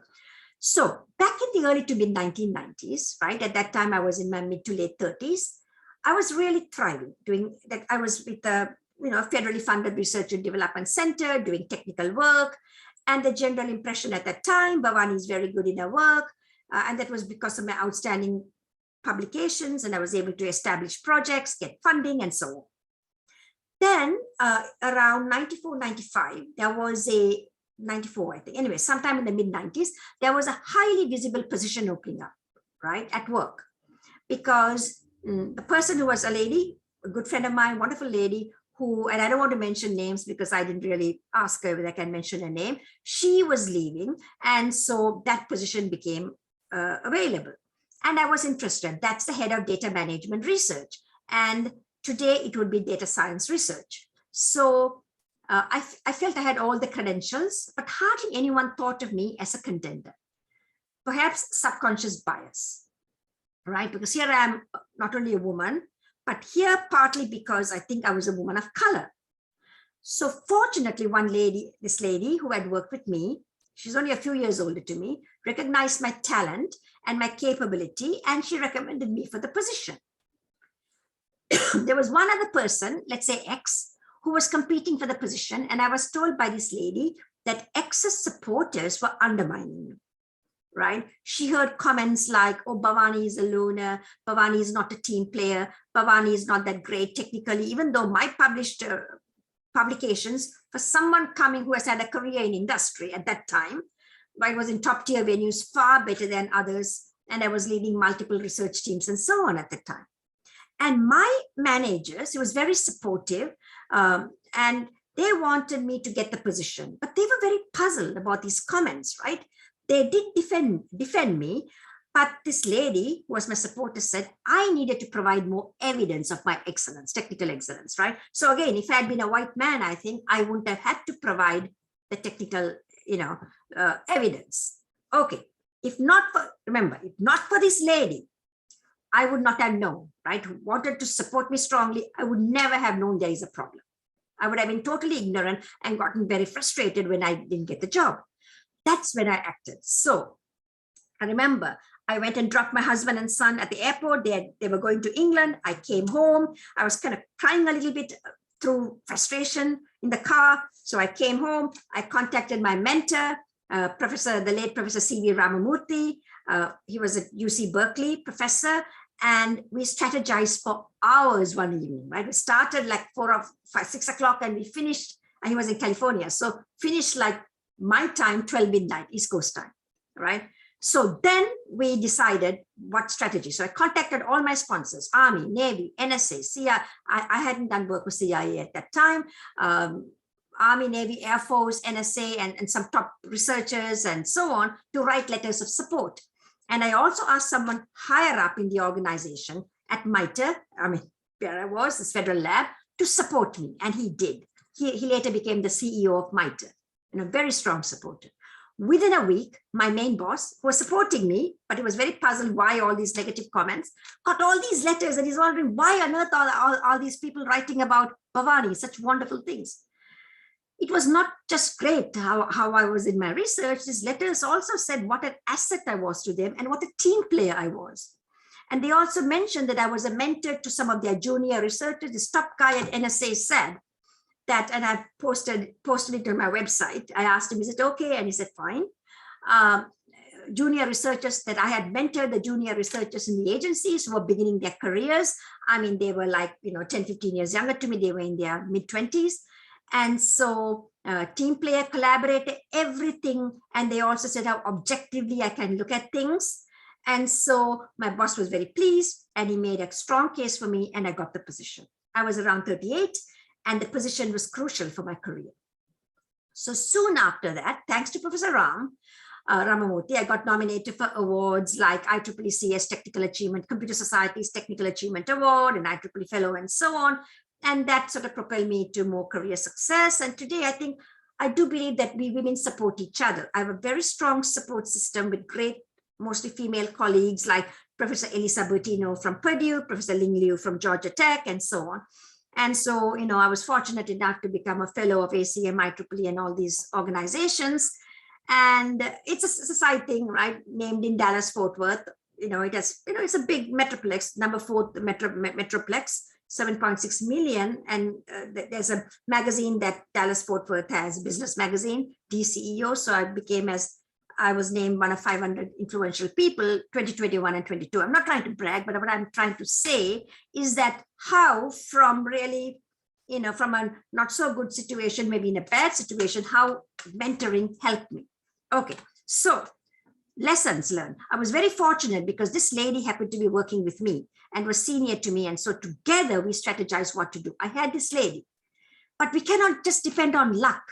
so back in the early to mid 1990s, right? At that time, I was in my mid to late 30s. I was really thriving, doing that. I was with federally funded research and development center doing technical work. And the general impression at that time, Bhavani is very good in her work. And that was because of my outstanding publications, and I was able to establish projects, get funding, and so on. Then around 94, 95, there was a 94, I think. Anyway, sometime in the mid 90s, there was a highly visible position opening up, right, at work. Because the person who was a lady, a good friend of mine, wonderful lady, who, and I don't want to mention names because I didn't really ask her whether I can mention her name. She was leaving. And so that position became available. And I was interested. That's the head of data management research. And today it would be data science research. So I felt I had all the credentials, but hardly anyone thought of me as a contender. Perhaps subconscious bias, right? Because here I am not only a woman, but here partly because I think I was a woman of color. So fortunately, this lady who had worked with me, she's only a few years older to me, recognized my talent and my capability, and she recommended me for the position. There was one other person, let's say X, who was competing for the position, and I was told by this lady that X's supporters were undermining me, right? She heard comments like, oh, Bhavani is a loner, Bhavani is not a team player, Bhavani is not that great technically, even though my published publications, for someone coming who has had a career in industry at that time, I was in top tier venues, far better than others, and I was leading multiple research teams and so on at the time. And my managers, he was very supportive, and they wanted me to get the position, but they were very puzzled about these comments, right? They did defend me, but this lady who was my supporter said I needed to provide more evidence of my excellence, technical excellence, right? So again, if I had been a white man, I think I wouldn't have had to provide the technical, evidence. Okay, if not for this lady, I would not have known, right? Who wanted to support me strongly, I would never have known there is a problem. I would have been totally ignorant and gotten very frustrated when I didn't get the job. That's when I acted. So I remember I went and dropped my husband and son at the airport. They were going to England. I came home. I was kind of crying a little bit through frustration in the car. So I came home. I contacted my mentor, the late Professor C.V. Ramamurthy. He was a UC Berkeley professor. And we strategized for hours one evening, right? We started like 6 o'clock and we finished, and he was in California. So finished like my time, 12 midnight, East Coast time, right? So then we decided what strategy. So I contacted all my sponsors, Army, Navy, NSA, CIA. I hadn't done work with CIA at that time. Army, Navy, Air Force, NSA, and some top researchers and so on to write letters of support. And I also asked someone higher up in the organization at MITRE, where I was, this federal lab, to support me. And he did. He later became the CEO of MITRE, and a very strong supporter. Within a week, my main boss, who was supporting me, but he was very puzzled why all these negative comments, got all these letters, and he's wondering why on earth are all these people writing about Bhavani, such wonderful things. It was not just great how I was in my research. These letters also said what an asset I was to them and what a team player I was. And they also mentioned that I was a mentor to some of their junior researchers. This top guy at NSA said that, and I posted it on my website. I asked him, is it okay? And he said, fine. Junior researchers that I had mentored, the junior researchers in the agencies who were beginning their careers. I mean, they were like, 10, 15 years younger to me. They were in their mid-20s. And so team player, collaborator, everything. And they also said how objectively I can look at things. And so my boss was very pleased and he made a strong case for me and I got the position. I was around 38 and the position was crucial for my career. So soon after that, thanks to Professor Ramamurthy, I got nominated for awards like IEEE CS Technical Achievement, Computer Society's Technical Achievement Award, and IEEE Fellow and so on. And that sort of propelled me to more career success. And today, I do believe that we women support each other. I have a very strong support system with great, mostly female colleagues like Professor Elisa Bertino from Purdue, Professor Ling Liu from Georgia Tech, and so on. And so, I was fortunate enough to become a fellow of ACM, IEEE, and all these organizations. And it's a side thing, right? Named in Dallas, Fort Worth. It's a big metroplex, number 4 metroplex. 7.6 million. And there's a magazine that Dallas Fort Worth has, business magazine, DCEO. So I was named one of 500 influential people, 2021 and 22. I'm not trying to brag, but what I'm trying to say is that how from really, from a not so good situation, maybe in a bad situation, how mentoring helped me. Okay, so lessons learned. I was very fortunate because this lady happened to be working with me and was senior to me. And so together we strategized what to do. I had this lady, but we cannot just depend on luck.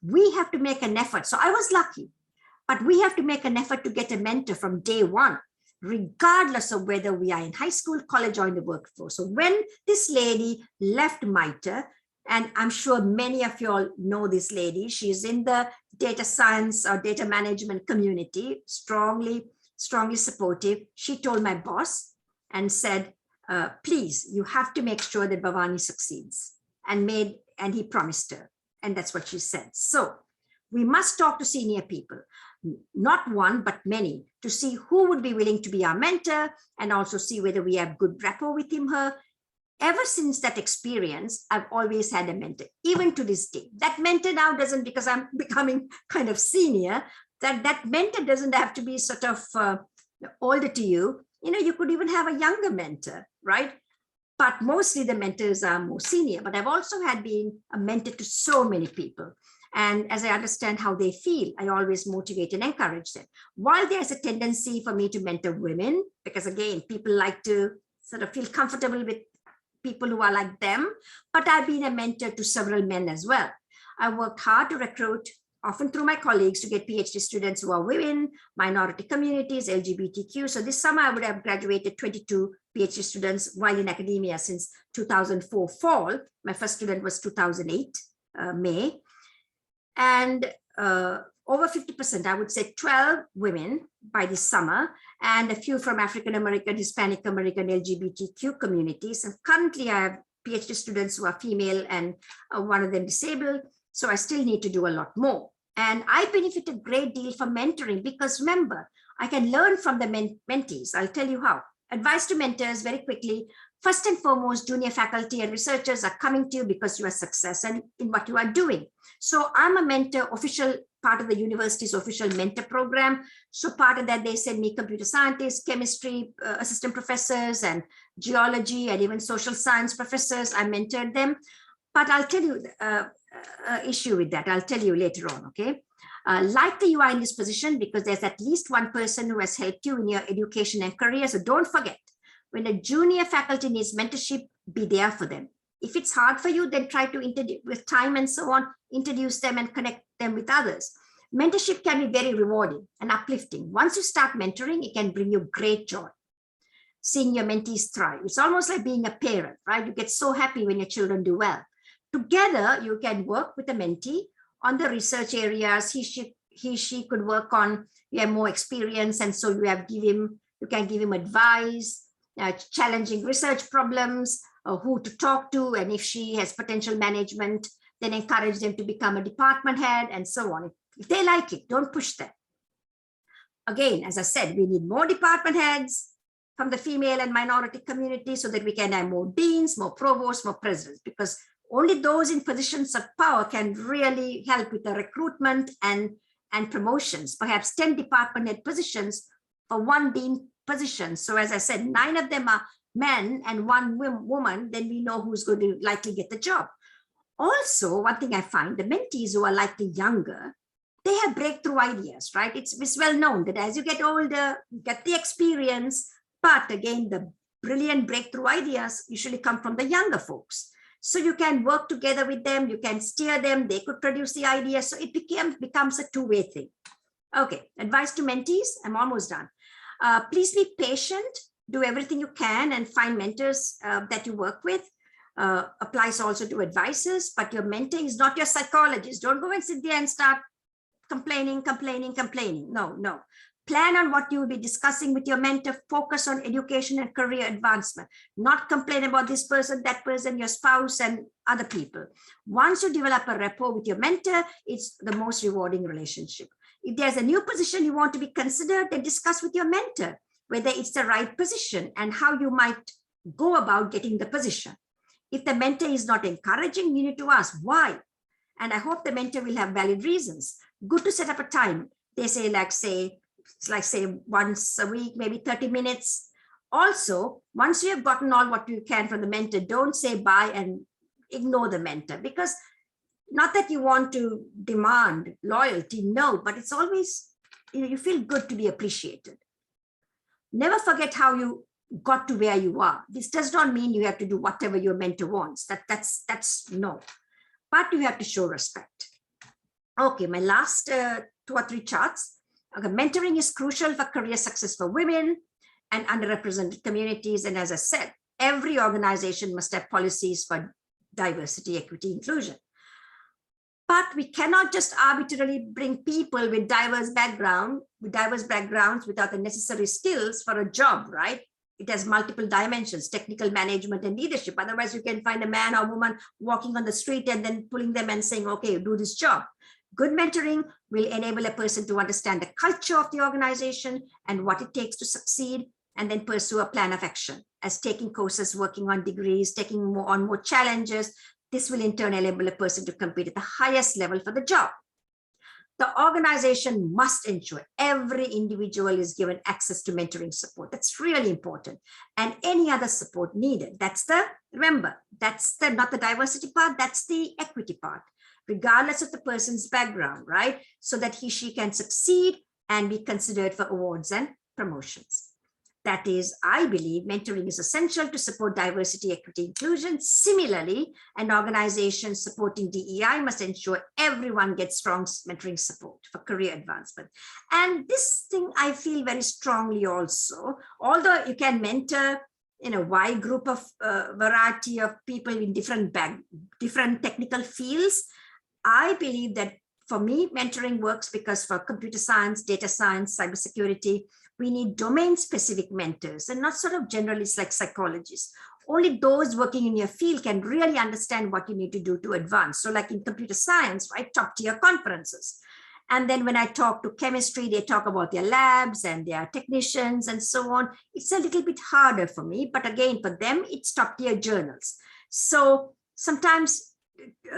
We have to make an effort. So I was lucky, but we have to make an effort to get a mentor from day one, regardless of whether we are in high school, college, or in the workforce. So when this lady left MITRE, and I'm sure many of you all know this lady, she's in the data science or data management community, strongly supportive. She told my boss and said, please, you have to make sure that Bhavani succeeds. And he promised her. And that's what she said. So we must talk to senior people, not one, but many, to see who would be willing to be our mentor and also see whether we have good rapport with him, her. Ever since that experience, I've always had a mentor, even to this day. That mentor now doesn't, because I'm becoming kind of senior, that mentor doesn't have to be sort of older to you. You could even have a younger mentor, right? But mostly the mentors are more senior. But I've also been a mentor to so many people. And as I understand how they feel, I always motivate and encourage them. While there's a tendency for me to mentor women, because again, people like to sort of feel comfortable with people who are like them, but I've been a mentor to several men as well. I worked hard to recruit, often through my colleagues, to get PhD students who are women, minority communities, LGBTQ. So this summer I would have graduated 22 PhD students while in academia since 2004 fall. My first student was 2008 May. And over 50%, I would say 12 women by this summer, and a few from African American, Hispanic American, LGBTQ communities. And currently I have PhD students who are female and one of them disabled. So I still need to do a lot more. And I benefit a great deal from mentoring because remember, I can learn from the mentees. I'll tell you how. Advice to mentors very quickly. First and foremost, junior faculty and researchers are coming to you because you are success and in what you are doing. So I'm a mentor, official part of the university's official mentor program. So part of that, they send me computer scientists, chemistry, assistant professors, and geology, and even social science professors. I mentored them. But I'll tell you issue with that. I'll tell you later on, okay? Likely you are in this position because there's at least one person who has helped you in your education and career. So don't forget, when a junior faculty needs mentorship, be there for them. If it's hard for you, then try to introduce with time and so on, introduce them and connect them with others. Mentorship can be very rewarding and uplifting. Once you start mentoring, it can bring you great joy. Seeing your mentees thrive. It's almost like being a parent, right? You get so happy when your children do well. Together, you can work with a mentee on the research areas she could work on. You have more experience, and so you can give him advice, challenging research problems, who to talk to, and if she has potential management, then encourage them to become a department head and so on. If they like it, don't push them. Again, as I said, we need more department heads from the female and minority community so that we can have more deans, more provosts, more presidents, because only those in positions of power can really help with the recruitment and promotions, perhaps 10 department head positions for one dean position. So as I said, 9 of them are men and 1 woman, then we know who's going to likely get the job. Also, one thing I find, the mentees who are likely younger, they have breakthrough ideas, right? It's well known that as you get older, you get the experience, but again, the brilliant breakthrough ideas usually come from the younger folks. So you can work together with them, you can steer them, they could produce the ideas. So it becomes a two-way thing. Okay, advice to mentees, I'm almost done. Please be patient, do everything you can and find mentors that you work with. Applies also to advisors, but your mentor is not your psychologist. Don't go and sit there and start complaining. No. Plan on what you will be discussing with your mentor. Focus on education and career advancement. Not complain about this person, that person, your spouse, and other people. Once you develop a rapport with your mentor, it's the most rewarding relationship. If there's a new position you want to be considered, then discuss with your mentor whether it's the right position and how you might go about getting the position. If the mentor is not encouraging, you need to ask why. And I hope the mentor will have valid reasons. Good to set up a time. They say say once a week, maybe 30 minutes. Also, once you have gotten all what you can from the mentor, don't say bye and ignore the mentor, because not that you want to demand loyalty, no, but it's always, you feel good to be appreciated. Never forget how you got to where you are. This does not mean you have to do whatever your mentor wants. That's no, but you have to show respect. Okay, my last 2 or 3 charts. Okay, mentoring is crucial for career success for women and underrepresented communities. And as I said, every organization must have policies for diversity, equity, inclusion. But we cannot just arbitrarily bring people with diverse backgrounds without the necessary skills for a job, right? It has multiple dimensions, technical, management, and leadership. Otherwise, you can find a man or woman walking on the street and then pulling them and saying, okay, do this job. Good mentoring will enable a person to understand the culture of the organization and what it takes to succeed, and then pursue a plan of action, as taking courses, working on degrees, taking more challenges. This will in turn enable a person to compete at the highest level for the job. The organization must ensure every individual is given access to mentoring support. That's really important. And any other support needed. Remember, that's not the diversity part, that's the equity part, regardless of the person's background, right? So that she can succeed and be considered for awards and promotions. That is, I believe mentoring is essential to support diversity, equity, inclusion. Similarly, an organization supporting DEI must ensure everyone gets strong mentoring support for career advancement. And this thing I feel very strongly also, although you can mentor in a wide group of variety of people in different technical fields, I believe that for me, mentoring works because for computer science, data science, cybersecurity, we need domain-specific mentors and not sort of generalists like psychologists. Only those working in your field can really understand what you need to do to advance. So like in computer science, right, top-tier conferences. And then when I talk to chemistry, they talk about their labs and their technicians and so on. It's a little bit harder for me, but again, for them, it's top-tier journals. So sometimes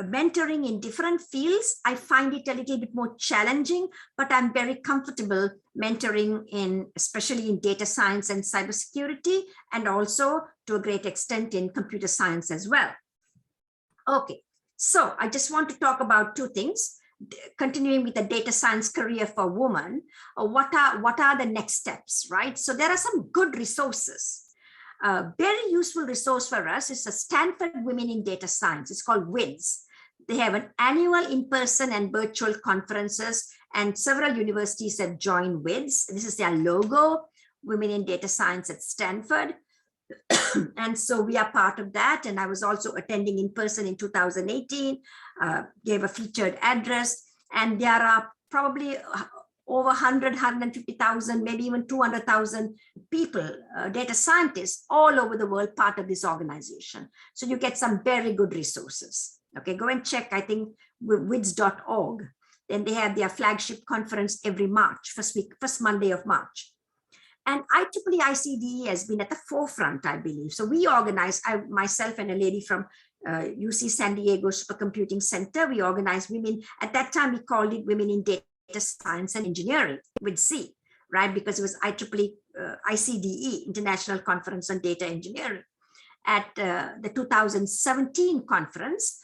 mentoring in different fields, I find it a little bit more challenging, but I'm very comfortable mentoring especially in data science and cybersecurity, and also to a great extent in computer science as well. Okay, so I just want to talk about 2 things. Continuing with the data science career for women, what are the next steps, right? So there are some good resources. A very useful resource for us is the Stanford Women in Data Science. It's called WIDS. They have an annual in-person and virtual conferences, and several universities have joined WIDS. This is their logo, Women in Data Science at Stanford. And so we are part of that. And I was also attending in person in 2018, gave a featured address, and there are probably over 100, 150,000, maybe even 200,000 people, data scientists all over the world, part of this organization. So you get some very good resources. Okay, go and check, I think, wids.org. Then they have their flagship conference every March, first Monday of March. And IEEE ICDE has been at the forefront, I believe. So we organized, myself and a lady from UC San Diego Supercomputing Center, we organized women. At that time, we called it Women in Data Science and Engineering with C, right? Because it was IEEE ICDE, International Conference on Data Engineering. At the 2017 conference,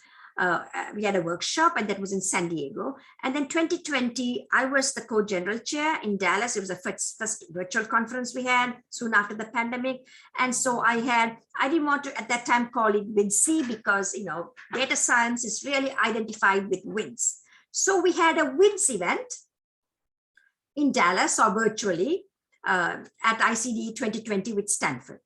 we had a workshop, and that was in San Diego. And then 2020, I was the co-general chair in Dallas. It was the first virtual conference we had soon after the pandemic. And so I didn't want to at that time call it WIDC because, data science is really identified with WIDS. So we had a WIDS event in Dallas or virtually at ICDE 2020 with Stanford,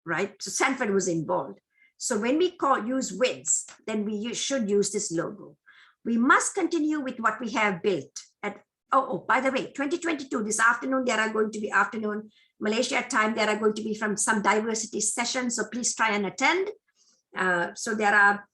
right? So Stanford was involved. So when we use WIDS, then we should use this logo. We must continue with what we have built. By the way, 2022, this afternoon, there are going to be afternoon Malaysia time, there are going to be from some diversity sessions. So please try and attend. So there are,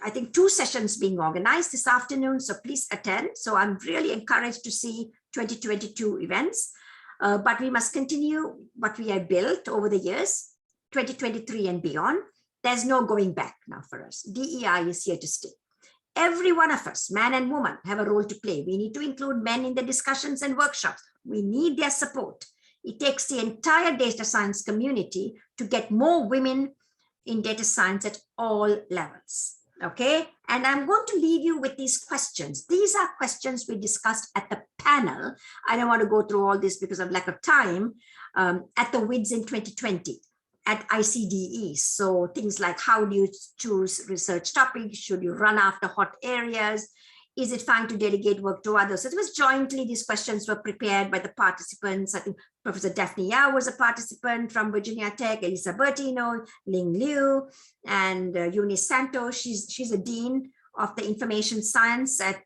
I think, 2 sessions being organized this afternoon. So please attend. So I'm really encouraged to see 2022 events. But we must continue what we have built over the years. 2023 and beyond, there's no going back now for us. DEI is here to stay. Every one of us, man and woman, have a role to play. We need to include men in the discussions and workshops. We need their support. It takes the entire data science community to get more women in data science at all levels. Okay, and I'm going to leave you with these questions. These are questions we discussed at the panel. I don't want to go through all this because of lack of time, at the WIDS in 2020 at ICDE. So things like, how do you choose research topics? Should you run after hot areas? Is it fine to delegate work to others? So it was jointly, these questions were prepared by the participants. I think Professor Daphne Yao was a participant from Virginia Tech, Elisa Bertino, Ling Liu, and Eunice Santos. She's a dean of the information science at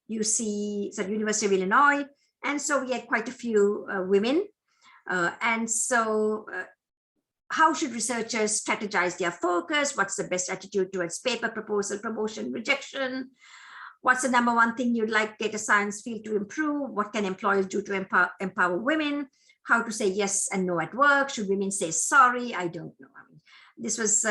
University of Illinois. And so we had quite a few women. How should researchers strategize their focus? What's the best attitude towards paper proposal, promotion, rejection? What's the number one thing you'd like data science field to improve? What can employers do to empower women? How to say yes and no at work? Should women say sorry? I don't know. I mean, this was,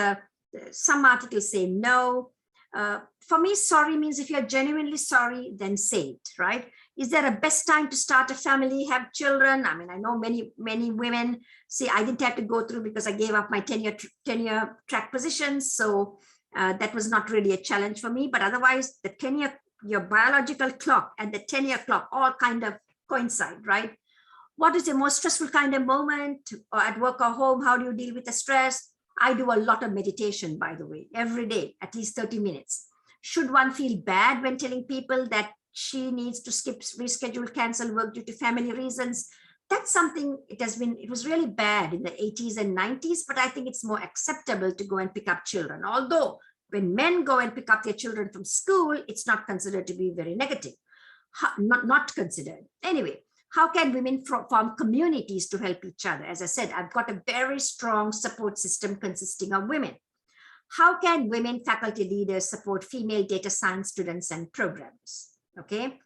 some articles say no. For me, sorry means if you're genuinely sorry, then say it, right? Is there a best time to start a family, have children? I mean, I know many women say I didn't have to go through because I gave up my tenure track positions. So that was not really a challenge for me, but otherwise the tenure, your biological clock and the tenure clock all kind of coincide, right? What is the most stressful kind of moment, or at work or home? How do you deal with the stress? I do a lot of meditation, by the way, every day, at least 30 minutes. Should one feel bad when telling people that she needs to skip, reschedule, cancel work due to family reasons? That's something, it was really bad in the 80s and 90s, but I think it's more acceptable to go and pick up children. Although when men go and pick up their children from school, it's not considered to be very negative, not considered. Anyway, how can women form communities to help each other? As I said, I've got a very strong support system consisting of women. How can women faculty leaders support female data science students and programmers? Okay,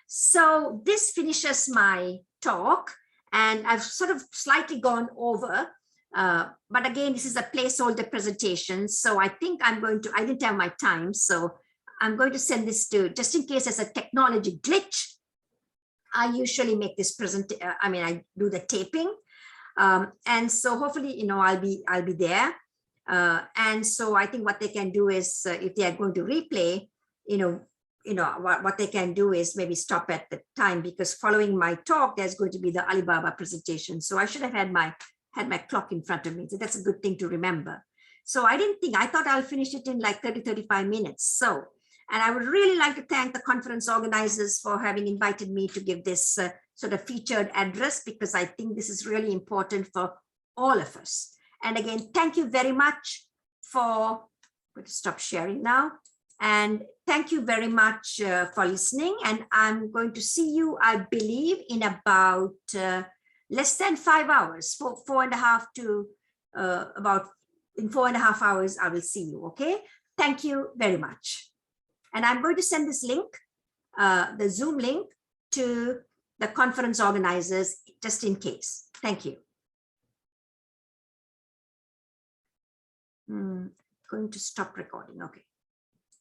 so this finishes my talk, and I've sort of slightly gone over, but again, this is a placeholder presentation. So I think I didn't have my time, so I'm going to send this to, just in case there's a technology glitch, I usually make this I do the taping. And so hopefully, I'll be there. And so I think what they can do is, if they are going to replay, what they can do is maybe stop at the time, because following my talk, there's going to be the Alibaba presentation. So I should have had my clock in front of me. So that's a good thing to remember. So I thought I'll finish it in like 35 minutes. So, and I would really like to thank the conference organizers for having invited me to give this sort of featured address, because I think this is really important for all of us. And again, thank you very much for, I'm going to stop sharing now. And thank you very much for listening. And I'm going to see you, I believe, in about less than 5 hours, in 4.5 hours, I will see you, okay? Thank you very much. And I'm going to send this link, the Zoom link, to the conference organizers, just in case. Thank you. Going to stop recording, okay.